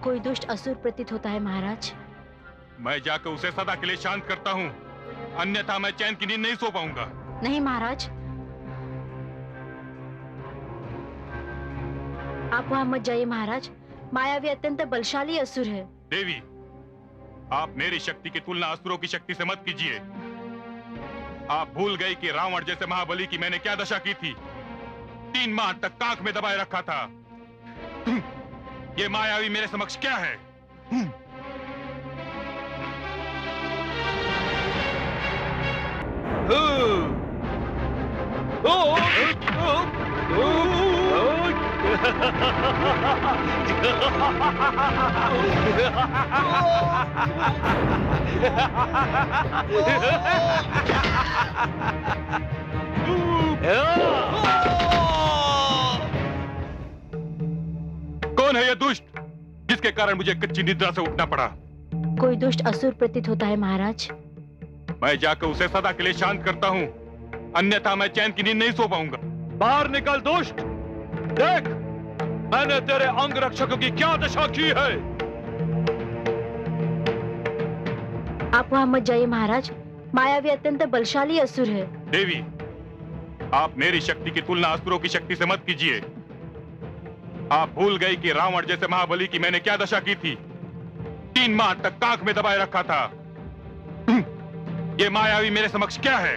कोई दुष्ट असुर प्रतीत होता है महाराज।
मैं जाकर उसे सदा के लिए शांत करता हूँ, अन्यथा मैं चैन की नींद नहीं सो पाऊंगा।
नहीं महाराज, आप वहां मत जाइए महाराज। मायावी अत्यंत बलशाली असुर है।
देवी, आप मेरी शक्ति की तुलना असुरों की शक्ति से मत कीजिए। आप भूल गई कि रावण जैसे महाबली की मैंने क्या दशा की थी। 3 माह तक कांख में दबाए रखा था। ये मायावी मेरे समक्ष क्या है? कौन है यह दुष्ट जिसके कारण मुझे कच्ची निद्रा से उठना पड़ा?
कोई दुष्ट असुर प्रतीत होता है महाराज।
मैं जाकर उसे सदा के लिए शांत करता हूँ, अन्यथा मैं चैन की नींद नहीं सो पाऊंगा।
बाहर निकल दुष्ट। देख, मैंने तेरे अंग रक्षकों की क्या दशा की है।
आप वहाँ मत जाइए महाराज, मायावी अत्यंत बलशाली असुर है।
देवी, आप मेरी शक्ति की तुलना असुरों की शक्ति से मत कीजिए। आप भूल गई कि रावण जैसे महाबली की मैंने क्या दशा की थी। 3 माह तक कांख में दबाए रखा था। ये मायावी मेरे समक्ष क्या है?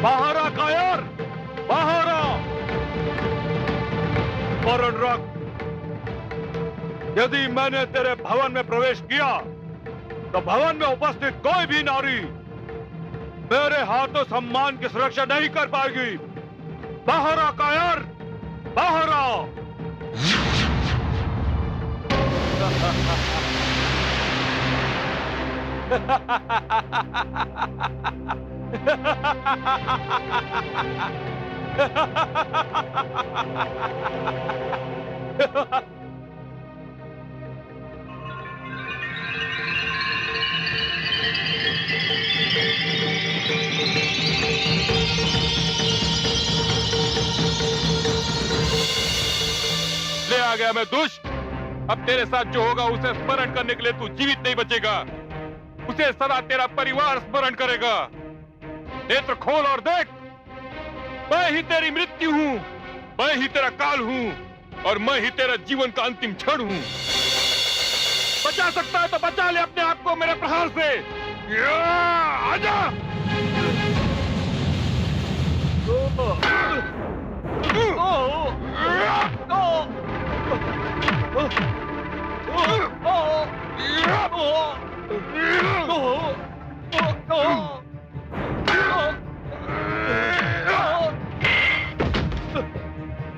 बाहर आ कायर, बाहर आ। वरुण रख, यदि मैंने तेरे भवन में प्रवेश किया तो भवन में उपस्थित कोई भी नारी मेरे हाथों सम्मान की सुरक्षा नहीं कर पाएगी। बाहर आ कायर, बाहर आ।
ले आ गया मैं दुष्ट। अब तेरे साथ जो होगा उसे स्मरण करने के लिए तू जीवित नहीं बचेगा। उसे सदा तेरा परिवार स्मरण करेगा। नेत्र खोल और देख, मैं ही तेरी मृत्यु हूं, मैं ही तेरा काल हूं और मैं ही तेरा जीवन का अंतिम क्षण हूं। बचा सकता है तो बचा ले अपने आप को मेरे प्रहार से। आजा।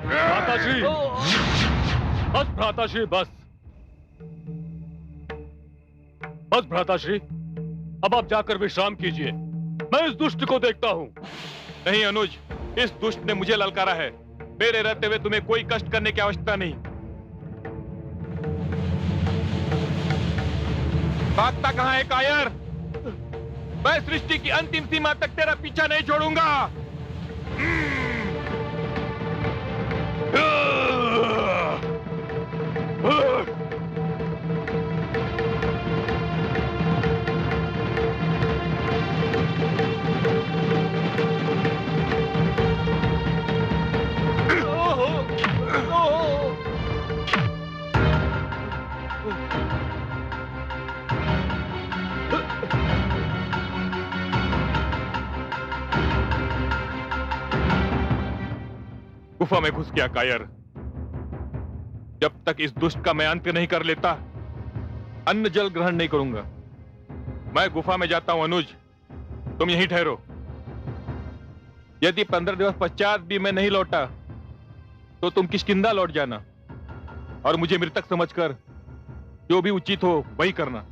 भ्राताश्री, बस भ्राताश्री, बस बस भ्राताश्री, अब आप जाकर विश्राम कीजिए। मैं इस दुष्ट को देखता हूं।
नहीं अनुज, इस दुष्ट ने मुझे ललकारा है। मेरे रहते हुए तुम्हें कोई कष्ट करने की आवश्यकता नहीं। भागता कहां है कायर? मैं सृष्टि की अंतिम सीमा तक तेरा पीछा नहीं छोड़ूंगा। गुफा में घुस गया कायर। जब तक इस दुष्ट का मैं अंत नहीं कर लेता, अन्न जल ग्रहण नहीं करूंगा। मैं गुफा में जाता हूं अनुज, तुम यहीं ठहरो। यदि 15 दिवस पश्चात भी मैं नहीं लौटा तो तुम किष्किंधा लौट जाना और मुझे मृतक समझकर जो भी उचित हो वही करना।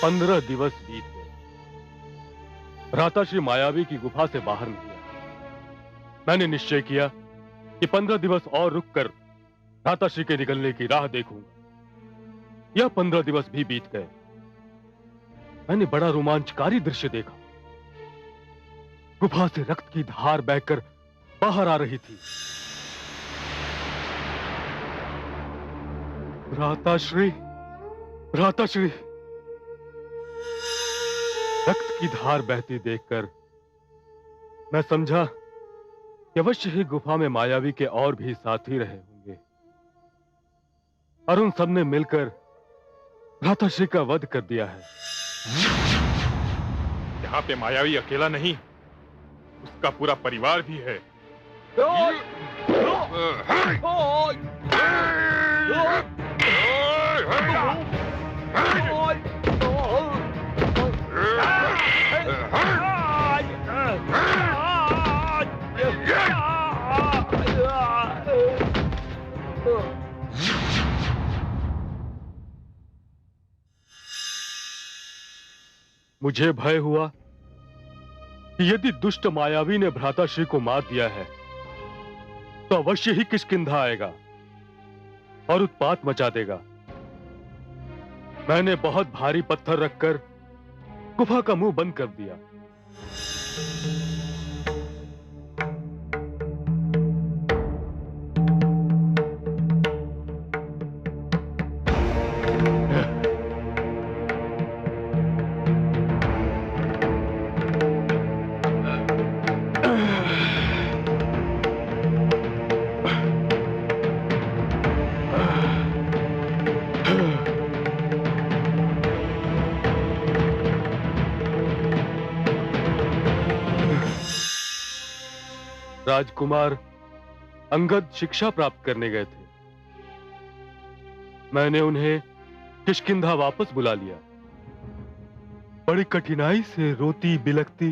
पंद्रह दिवस बीत गए। भ्राताश्री मायावी की गुफा से बाहर नहीं आए। मैंने निश्चय किया कि 15 दिवस और रुककर भ्राताश्री के निकलने की राह देखूंगा,
यह 15 दिवस भी बीत गए। मैंने बड़ा रोमांचकारी दृश्य देखा। गुफा से रक्त की धार बहकर बाहर आ रही थी। भ्राताश्री, भ्राताश्री, रक्त की धार बहती देखकर मैं समझा कि अवश्य ही गुफा में मायावी के और भी साथी रहे होंगे और उन सबने मिलकर भ्राताश्री का वध कर दिया है।
यहाँ पे मायावी अकेला नहीं, उसका पूरा परिवार भी है।
मुझे भय हुआ कि यदि दुष्ट मायावी ने भ्राताश्री को मार दिया है तो अवश्य ही किष्किंधा आएगा और उत्पात मचा देगा। मैंने बहुत भारी पत्थर रखकर गुफा का मुंह बंद कर दिया। राजकुमार अंगद शिक्षा प्राप्त करने गए थे। मैंने उन्हें किष्किंधा वापस बुला लिया। बड़ी कठिनाई से रोती बिलखती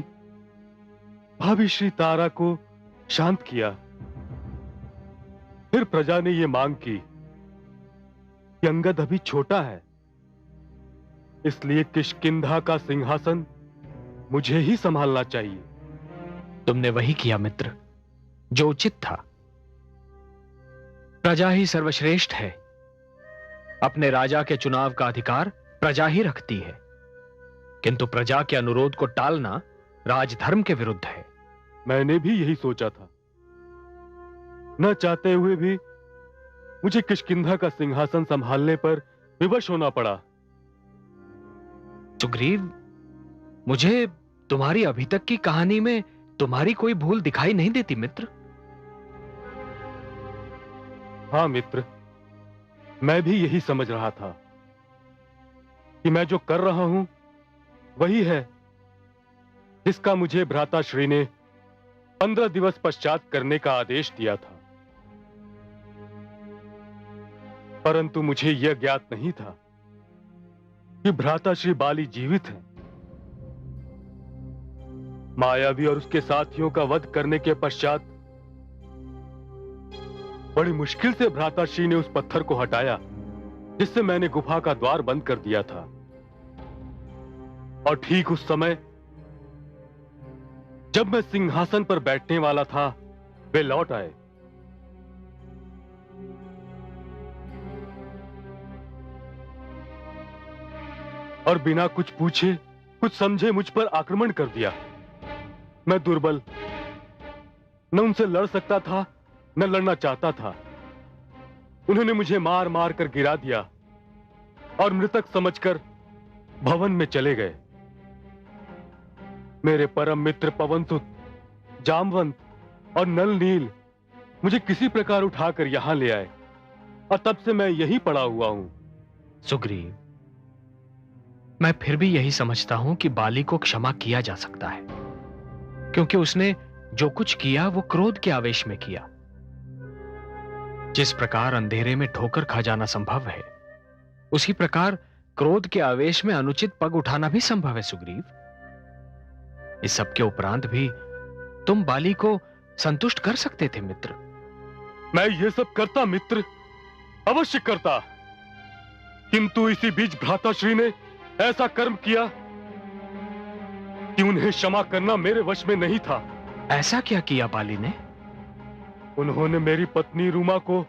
भाभी श्री तारा को शांत किया। फिर प्रजा ने यह मांग की कि अंगद अभी छोटा है, इसलिए किष्किंधा का सिंहासन मुझे ही संभालना चाहिए।
तुमने वही किया मित्र जो उचित था। प्रजा ही सर्वश्रेष्ठ है। अपने राजा के चुनाव का अधिकार प्रजा ही रखती है, किंतु प्रजा के अनुरोध को टालना राजधर्म के विरुद्ध है।
मैंने भी यही सोचा था। न चाहते हुए भी मुझे किष्किंधा का सिंहासन संभालने पर विवश होना पड़ा।
सुग्रीव, मुझे तुम्हारी अभी तक की कहानी में तुम्हारी कोई भूल दिखाई नहीं देती मित्र।
हाँ मित्र, मैं भी यही समझ रहा था कि मैं जो कर रहा हूं वही है जिसका मुझे भ्राताश्री ने 15 दिवस पश्चात करने का आदेश दिया था। परंतु मुझे यह ज्ञात नहीं था कि भ्राताश्री बाली जीवित हैं। मायावी और उसके साथियों का वध करने के पश्चात बड़ी मुश्किल से भ्राताश्री ने उस पत्थर को हटाया जिससे मैंने गुफा का द्वार बंद कर दिया था। और ठीक उस समय जब मैं सिंहासन पर बैठने वाला था, वे लौट आए। और बिना कुछ पूछे, कुछ समझे मुझ पर आक्रमण कर दिया। मैं दुर्बल, न उनसे लड़ सकता था न लड़ना चाहता था। उन्होंने मुझे मार मार कर गिरा दिया और मृतक समझकर भवन में चले गए। मेरे परम मित्र पवनसुत, जामवंत और नल नील मुझे किसी प्रकार उठाकर यहां ले आए और तब से मैं यहीं पड़ा हुआ हूं।
सुग्रीव, मैं फिर भी यही समझता हूं कि बाली को क्षमा किया जा सकता है, क्योंकि उसने जो कुछ किया वो क्रोध के आवेश में किया। जिस प्रकार अंधेरे में ठोकर खा जाना संभव है, उसी प्रकार क्रोध के आवेश में अनुचित पग उठाना भी संभव है। सुग्रीव, इस सब के उपरांत भी तुम बाली को संतुष्ट कर सकते थे मित्र।
मैं ये सब करता मित्र, अवश्य करता, किंतु इसी बीच भ्राताश्री ने ऐसा कर्म किया कि उन्हें क्षमा करना मेरे वश में नहीं था।
ऐसा क्या किया बाली ने?
उन्होंने मेरी पत्नी रूमा को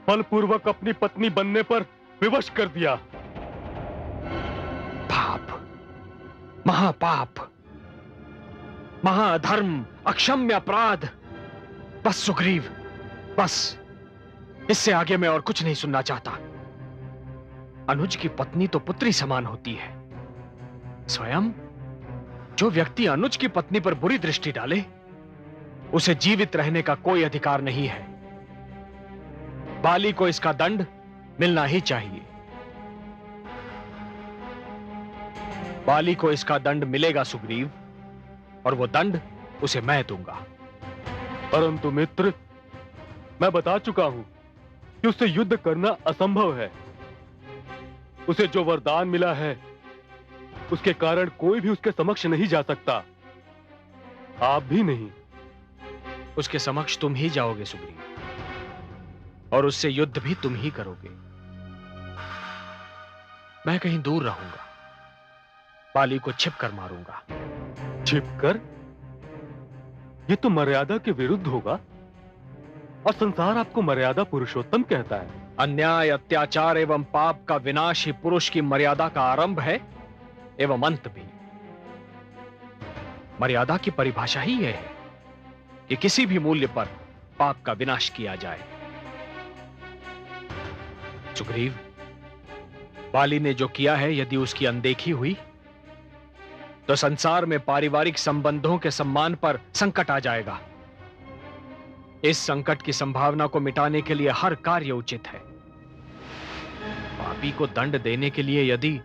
बलपूर्वक अपनी पत्नी बनने पर विवश कर दिया।
पाप, महापाप, महाअधर्म, अक्षम्य अपराध। बस सुग्रीव, बस। इससे आगे मैं और कुछ नहीं सुनना चाहता। अनुज की पत्नी तो पुत्री समान होती है। स्वयं जो व्यक्ति अनुज की पत्नी पर बुरी दृष्टि डाले, उसे जीवित रहने का कोई अधिकार नहीं है। बाली को इसका दंड मिलना ही चाहिए। बाली को इसका दंड मिलेगा सुग्रीव, और वो दंड उसे मैं दूंगा।
परंतु मित्र, मैं बता चुका हूं कि उससे युद्ध करना असंभव है। उसे जो वरदान मिला है, उसके कारण कोई भी उसके समक्ष नहीं जा सकता। आप भी नहीं।
उसके समक्ष तुम ही जाओगे सुग्रीव, और उससे युद्ध भी तुम ही करोगे। मैं कहीं दूर रहूंगा, बाली को छिप कर मारूंगा।
छिपकर? ये तो मर्यादा के विरुद्ध होगा, और संसार आपको मर्यादा पुरुषोत्तम कहता है।
अन्याय, अत्याचार एवं पाप का विनाश ही पुरुष की मर्यादा का आरंभ है एवं अंत भी। मर्यादा की परिभाषा ही यह है कि किसी भी मूल्य पर पाप का विनाश किया जाए। सुग्रीव, बाली ने जो किया है, यदि उसकी अनदेखी हुई तो संसार में पारिवारिक संबंधों के सम्मान पर संकट आ जाएगा। इस संकट की संभावना को मिटाने के लिए हर कार्य उचित है। पापी को दंड देने के लिए यदि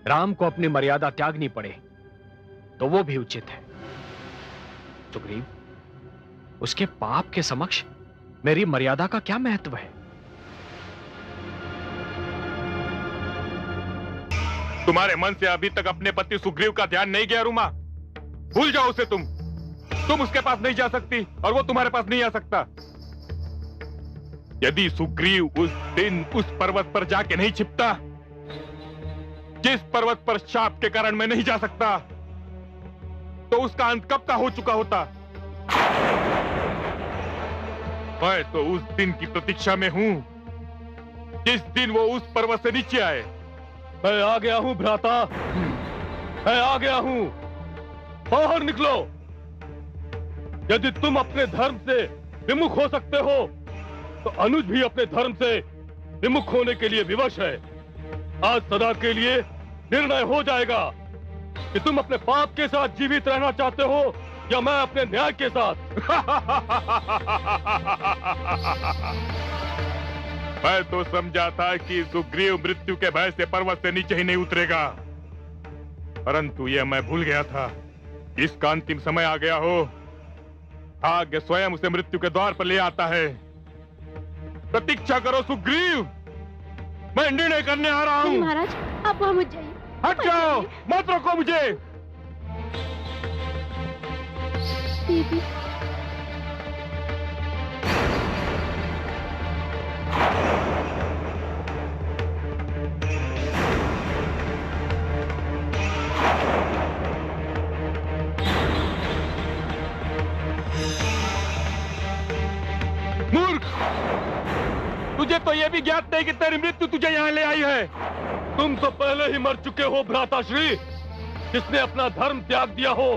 राम को अपनी मर्यादा त्यागनी पड़े, तो वो भी उचित है। सुग्रीव, उसके पाप के समक्ष मेरी मर्यादा का क्या महत्व है?
तुम्हारे मन से अभी तक अपने पति सुग्रीव का ध्यान नहीं गया रुमा? भूल जाओ उसे। तुम उसके पास नहीं जा सकती, और वो तुम्हारे पास नहीं आ सकता। यदि सुग्रीव उस दिन उस पर्वत पर जाके नहीं छिपता, जिस पर्वत पर शाप के कारण मैं नहीं जा सकता, तो उसका अंत कब का हो चुका होता। मैं तो उस दिन की प्रतीक्षा में हूं, जिस दिन वो उस पर्वत से नीचे आए।
मैं आ गया हूं भ्राता, मैं आ गया हूं। बाहर निकलो। यदि तुम अपने धर्म से विमुख हो सकते हो, तो अनुज भी अपने धर्म से विमुख होने के लिए विवश है। आज सदा के लिए निर्णय हो जाएगा कि तुम अपने पाप के साथ जीवित रहना चाहते हो, या मैं अपने न्याय के साथ।
मैं तो समझा था कि सुग्रीव मृत्यु के भय से पर्वत से नीचे ही नहीं उतरेगा, परंतु यह मैं भूल गया था। इसका अंतिम समय आ गया हो। भाग्य स्वयं उसे मृत्यु के द्वार पर ले आता है। प्रतीक्षा करो सुग्रीव, मैं निर्णय करने आ रहा हूँ।
महाराज, आप वहां मत जाइए।
हट जाओ, मत रोको मुझे।
दीदी,
मूर्ख, तुझे तो यह भी ज्ञात नहीं कि तेरी मृत्यु तुझे यहाँ ले आई है।
तुम तो पहले ही मर चुके हो भ्राताश्री। जिसने अपना धर्म त्याग दिया हो,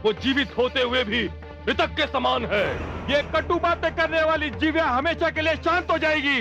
वो जीवित होते हुए भी मृतक के समान है।
ये कटु बातें करने वाली जीविया हमेशा के लिए शांत हो जाएगी।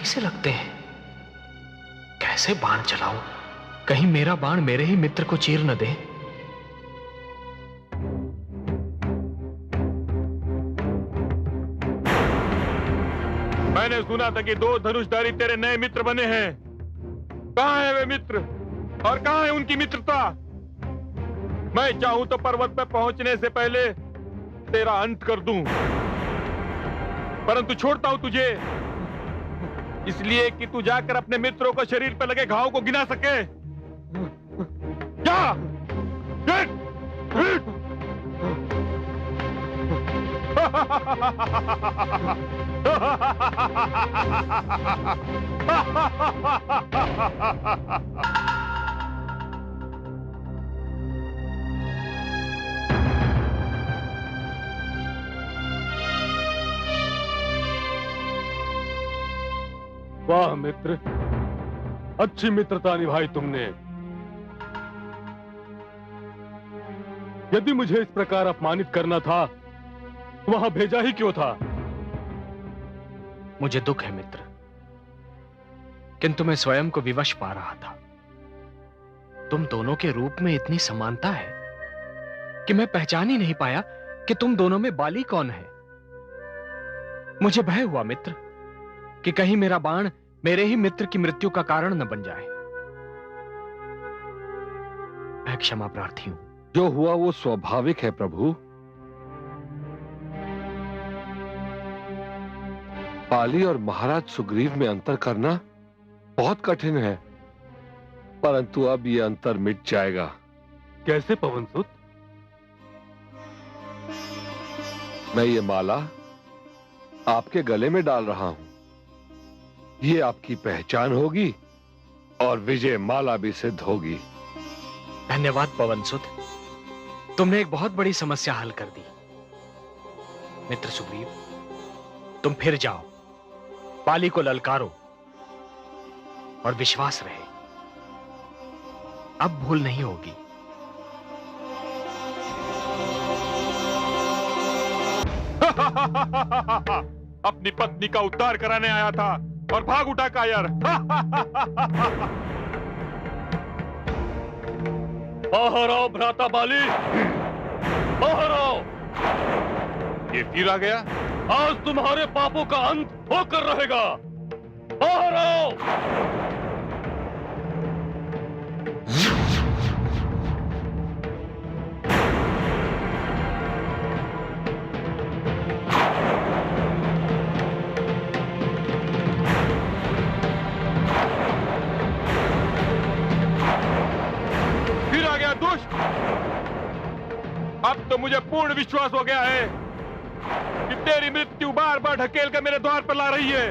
कमानी से लगते हैं। कैसे बाण चलाऊं, कहीं मेरा बाण मेरे ही मित्र को चीर न दे।
मैंने सुना था कि 2 धनुषधारी तेरे नए मित्र बने हैं। कहां है वे मित्र और कहां है उनकी मित्रता? मैं चाहूं तो पर्वत पर पहुंचने से पहले तेरा अंत कर दूं, परंतु छोड़ता हूं तुझे इसलिए कि तू जाकर अपने मित्रों को शरीर पर लगे घाव को गिना सके। जा!
वाह मित्र, अच्छी मित्रता निभाई तुमने। यदि मुझे इस प्रकार अपमानित करना था तो वहां भेजा ही क्यों था?
मुझे दुख है मित्र, किंतु मैं स्वयं को विवश पा रहा था। तुम दोनों के रूप में इतनी समानता है कि मैं पहचान ही नहीं पाया कि तुम दोनों में बाली कौन है। मुझे भय हुआ मित्र कि कहीं मेरा बाण मेरे ही मित्र की मृत्यु का कारण न बन जाए। मैं क्षमा प्रार्थी हूं।
जो हुआ वो स्वाभाविक है प्रभु। बाली और महाराज सुग्रीव में अंतर करना बहुत कठिन है, परंतु अब ये अंतर मिट जाएगा।
कैसे पवनसुत?
मैं ये माला आपके गले में डाल रहा हूं। ये आपकी पहचान होगी और विजय माला भी सिद्ध होगी।
धन्यवाद पवनसुत, तुमने एक बहुत बड़ी समस्या हल कर दी। मित्र सुग्रीव, तुम फिर जाओ, बाली को ललकारो और विश्वास रहे अब भूल नहीं होगी।
अपनी पत्नी का उद्धार कराने आया था और भाग उठा कायर।
बाहर आओ भ्राता बाली, बाहर आओ।
ये फिर आ गया।
आज तुम्हारे पापों का अंत होकर रहेगा। बाहर आओ।
फिर आ गया दुष्ट। अब तो मुझे पूर्ण विश्वास हो गया है कि तेरी मृत्यु बार बार ढकेल कर मेरे द्वार पर ला रही है।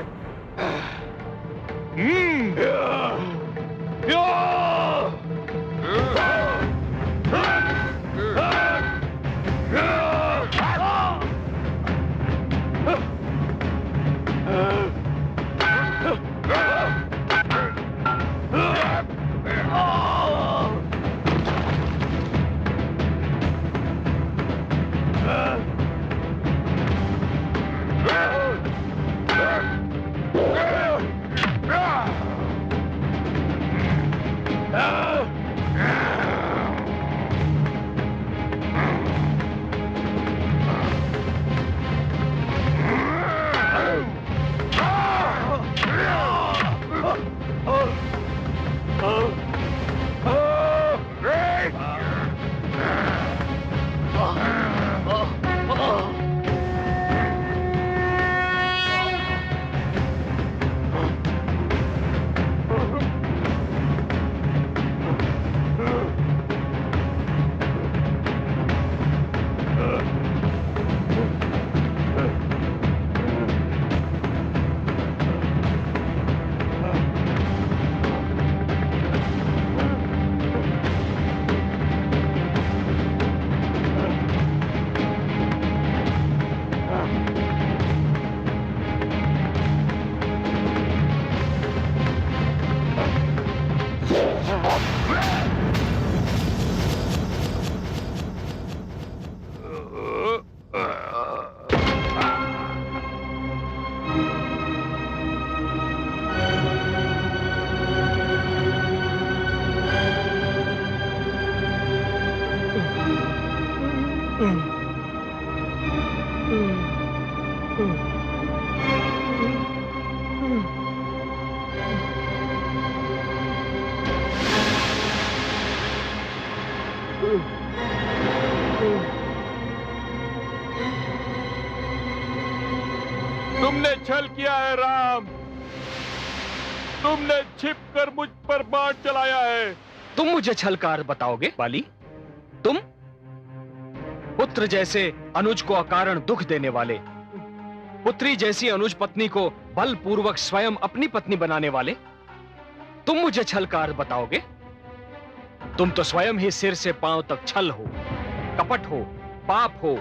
छल किया है राम। तुमने छिपकर मुझ पर बाण चलाया है।
तुम मुझे छलकार बताओगे बाली? तुम पुत्र जैसे अनुज को अकारण दुख देने वाले, पुत्री जैसी अनुज पत्नी को बलपूर्वक स्वयं अपनी पत्नी बनाने वाले, तुम मुझे छलकार बताओगे? तुम तो स्वयं ही सिर से पांव तक छल हो, कपट हो, पाप हो,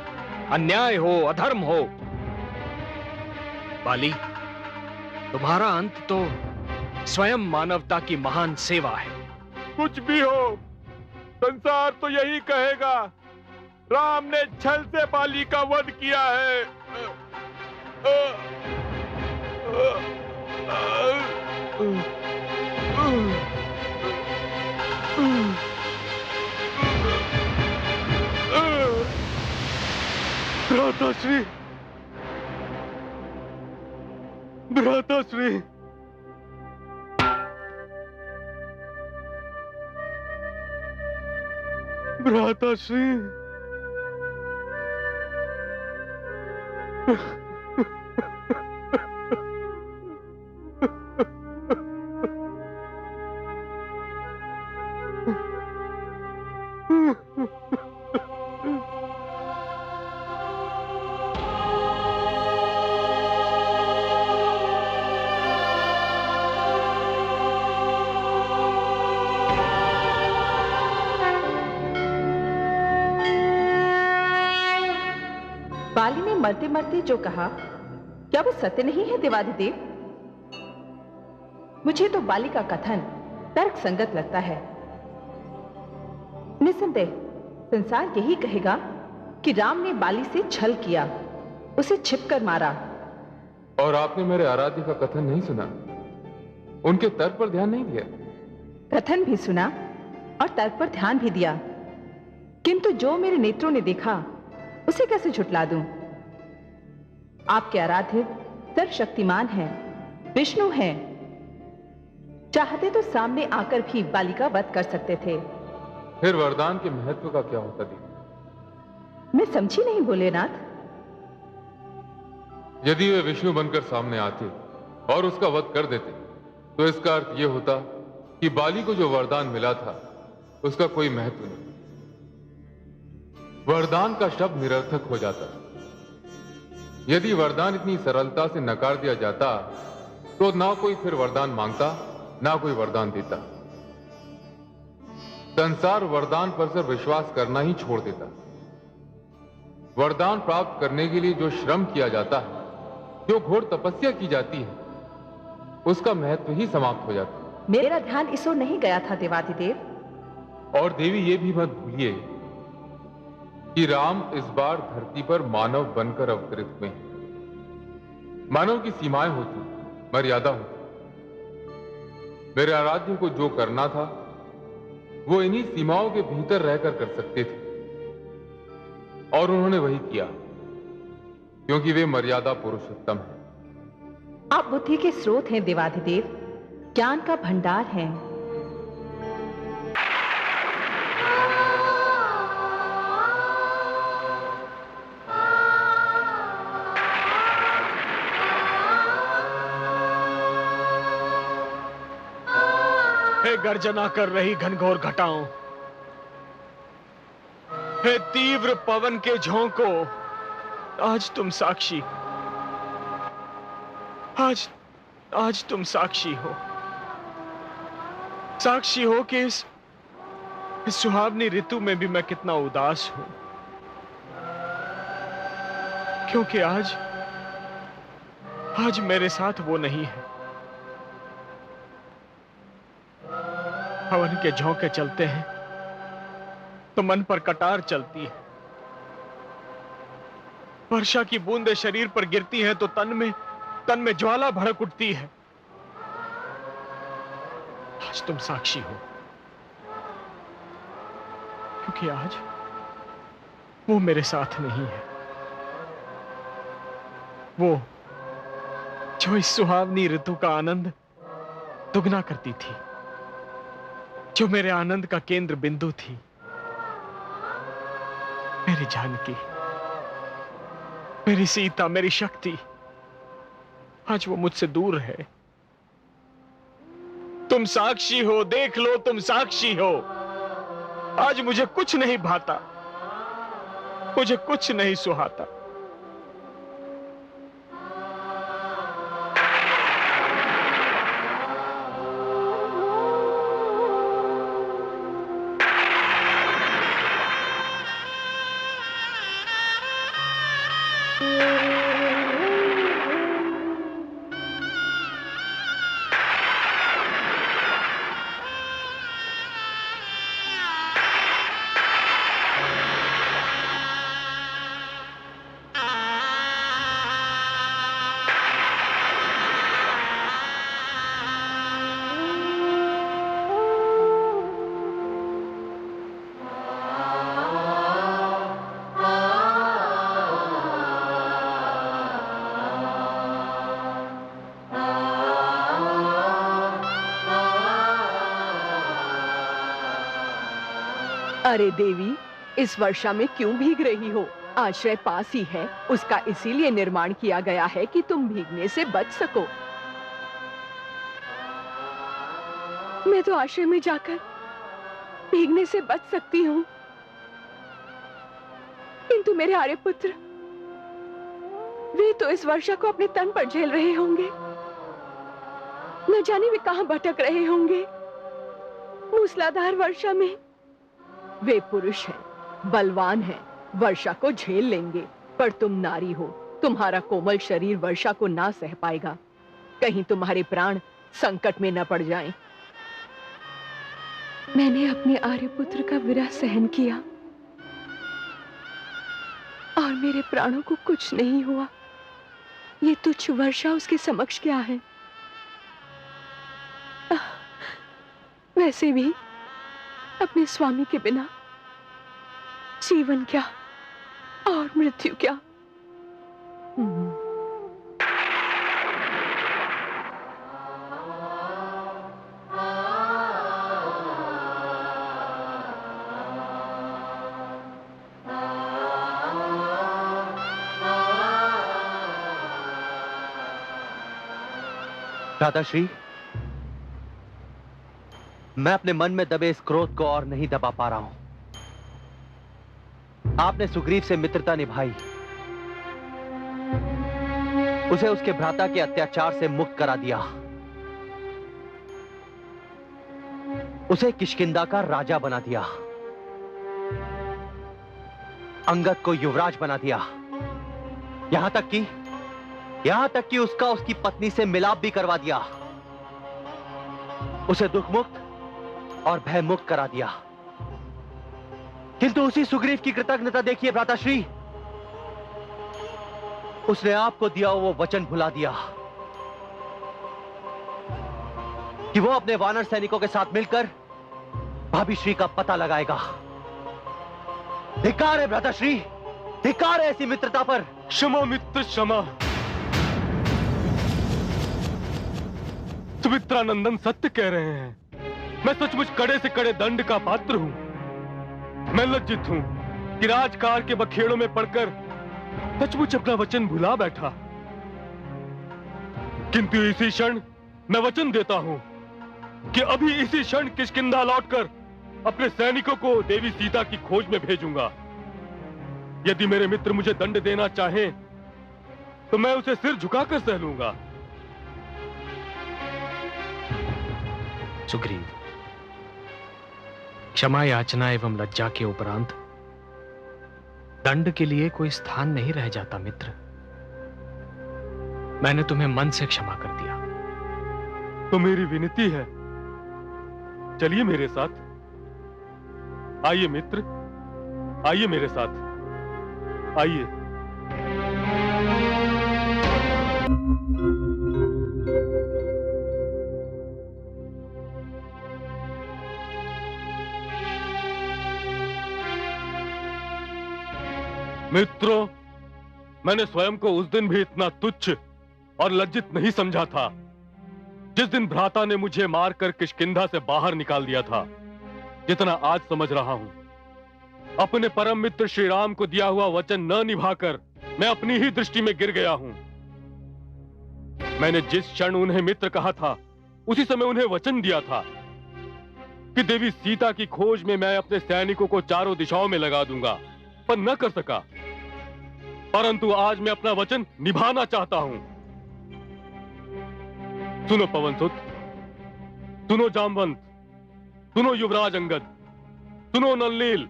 अन्याय हो, अधर्म हो। बाली, तुम्हारा अंत तो स्वयं मानवता की महान सेवा है।
कुछ भी हो, संसार तो यही कहेगा, राम ने छल से बाली का वध किया है।
भ्राताश्री, भ्राताश्री, भ्राताश्री,
बाली ने मरते मरते जो कहा, क्या वो सत्य नहीं है देवाधिदेव? मुझे तो बाली का कथन तर्क संगत लगता है। निसंदेह संसार यही कहेगा कि राम ने बाली से छल किया, उसे छिपकर मारा।
और आपने मेरे आराध्य का कथन नहीं सुना, उनके तर्क पर ध्यान नहीं दिया।
कथन भी सुना और तर्क पर ध्यान भी दिया, किंतु जो मेरे नेत्रों ने देखा उसे कैसे झुटला दूं? आपके आराध्य सर्वशक्तिमान हैं, विष्णु हैं, चाहते तो सामने आकर भी बाली का वध कर सकते थे।
फिर वरदान के महत्व का क्या होता दी?
मैं समझी नहीं भोलेनाथ।
यदि वे विष्णु बनकर सामने आते और उसका वध कर देते, तो इसका अर्थ यह होता कि बाली को जो वरदान मिला था उसका कोई महत्व नहीं। वरदान का शब्द निरर्थक हो जाता। यदि वरदान इतनी सरलता से नकार दिया जाता तो ना कोई फिर वरदान मांगता, ना कोई वरदान देता। संसार वरदान पर सिर्फ विश्वास करना ही छोड़ देता। वरदान प्राप्त करने के लिए जो श्रम किया जाता है, जो घोर तपस्या की जाती है, उसका महत्व ही समाप्त हो जाता।
मेरा ध्यान इस ओर नहीं गया था देवाधिदेव।
और देवी ये भी मत भूलिए कि राम इस बार धरती पर मानव बनकर अवतरित हुए हैं। मानव की सीमाएं होती, मर्यादा होती। मेरे आराध्य को जो करना था वो इन्हीं सीमाओं के भीतर रहकर कर सकते थे, और उन्होंने वही किया, क्योंकि वे मर्यादा पुरुषोत्तम हैं।
आप बुद्धि के स्रोत हैं देवाधिदेव, ज्ञान का भंडार हैं।
हे गर्जना कर रही घनघोर घटाओं, हे तीव्र पवन के झोंको, आज तुम साक्षी, आज तुम साक्षी हो। साक्षी हो कि इस सुहावनी ऋतु में भी मैं कितना उदास हूं, क्योंकि आज मेरे साथ वो नहीं है। हवन के झोंके चलते हैं तो मन पर कटार चलती है, वर्षा की बूंदें शरीर पर गिरती हैं तो तन में ज्वाला भड़क उठती है। आज तुम साक्षी हो, क्योंकि आज वो मेरे साथ नहीं है। वो जो इस सुहावनी ऋतु का आनंद दुगना करती थी, जो मेरे आनंद का केंद्र बिंदु थी, मेरी जानकी, मेरी सीता, मेरी शक्ति, आज वो मुझसे दूर है। तुम साक्षी हो, देख लो, तुम साक्षी हो। आज मुझे कुछ नहीं भाता, मुझे कुछ नहीं सुहाता।
अरे देवी, इस वर्षा में क्यों भीग रही हो? आश्रय पास ही है, उसका इसीलिए निर्माण किया गया है कि तुम भीगने से बच सको। मैं तो आश्रय में जाकर भीगने से बच सकती हूँ, किंतु मेरे आर्यपुत्र, वे तो इस वर्षा को अपने तन पर झेल रहे होंगे। न जाने वे कहां भटक रहे होंगे मूसलाधार वर्षा में। वे पुरुष हैं, बलवान हैं, वर्षा को झेल लेंगे, पर तुम नारी हो, तुम्हारा कोमल शरीर वर्षा को ना सह पाएगा। कहीं तुम्हारे प्राण संकट में न पड़ जाएं। मैंने अपने आर्यपुत्र का विरह सहन किया और मेरे प्राणों को कुछ नहीं हुआ। ये तुच्छ वर्षा उसके समक्ष क्या है? वैसे भी अपने स्वामी के बिना जीवन क्या और मृत्यु क्या।
दादाश्री, मैं अपने मन में दबे इस क्रोध को और नहीं दबा पा रहा हूं। आपने सुग्रीव से मित्रता निभाई, उसे उसके भ्राता के अत्याचार से मुक्त करा दिया, उसे किष्किंधा का राजा बना दिया, अंगद को युवराज बना दिया, यहां तक कि उसकी पत्नी से मिलाप भी करवा दिया, उसे दुख मुक्त और भय मुक्त करा दिया। किंतु उसी सुग्रीव की कृतज्ञता देखिए भ्राताश्री, उसने आपको दिया वो वचन भुला दिया कि वो अपने वानर सैनिकों के साथ मिलकर भाभी श्री का पता लगाएगा। धिक्कार है भ्राताश्री, धिक्कार है ऐसी मित्रता पर।
क्षमा मित्र, क्षमा। सुमित्रानंदन सत्य कह रहे हैं। मैं सचमुच कड़े से कड़े दंड का पात्र हूं। मैं लज्जित हूं कि राजकाल के बखेड़ों में पड़कर सचमुच अपना वचन भुला बैठा। किंतु इसी क्षण मैं वचन देता हूं कि अभी इसी क्षण किष्किंधा लौटकर अपने सैनिकों को देवी सीता की खोज में भेजूंगा। यदि मेरे मित्र मुझे दंड देना चाहें तो मैं उसे सिर झुकाकर सह लूंगा।
सुग्रीव, क्षमा याचना एवं लज्जा के उपरांत दंड के लिए कोई स्थान नहीं रह जाता मित्र। मैंने तुम्हें मन से क्षमा कर दिया।
तो मेरी विनती है, चलिए मेरे साथ। आइए मित्र, आइए मेरे साथ, आइए। मित्रों, मैंने स्वयं को उस दिन भी इतना तुच्छ और लज्जित नहीं समझा था जिस दिन भ्राता ने मुझे मारकर किष्किंधा से बाहर निकाल दिया था, जितना आज समझ रहा हूं। अपने परम मित्र श्री राम को दिया हुआ वचन न निभाकर मैं अपनी ही दृष्टि में गिर गया हूं। मैंने जिस क्षण उन्हें मित्र कहा था, उसी समय उन्हें वचन दिया था कि देवी सीता की खोज में मैं अपने सैनिकों को चारों दिशाओं में लगा दूंगा, पर न कर सका। परंतु आज मैं अपना वचन निभाना चाहता हूं। सुनो पवनसुत, सुनो जामवंत, सुनो युवराज अंगद, सुनो नलनील,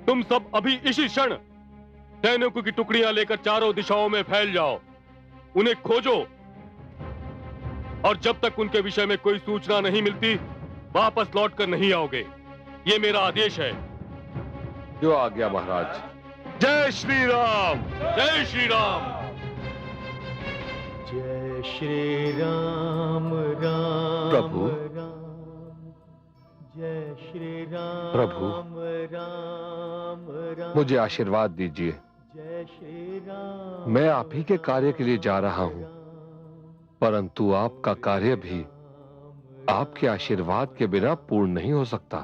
तुम सब अभी इसी क्षण सैनिकों की टुकड़ियां लेकर चारों दिशाओं में फैल जाओ, उन्हें खोजो, और जब तक उनके विषय में कोई सूचना नहीं मिलती वापस लौटकर नहीं आओगे। ये मेरा आदेश है।
जो आ गया महाराज। जय श्री राम,
जय श्री राम।
जय श्री राम राम
प्रभु,
जय श्री राम
प्रभु,
राम राम,
मुझे आशीर्वाद दीजिए।
जय श्री राम।
मैं आप ही के कार्य के लिए जा रहा हूं, परंतु आपका कार्य भी आपके आशीर्वाद के बिना पूर्ण नहीं हो सकता।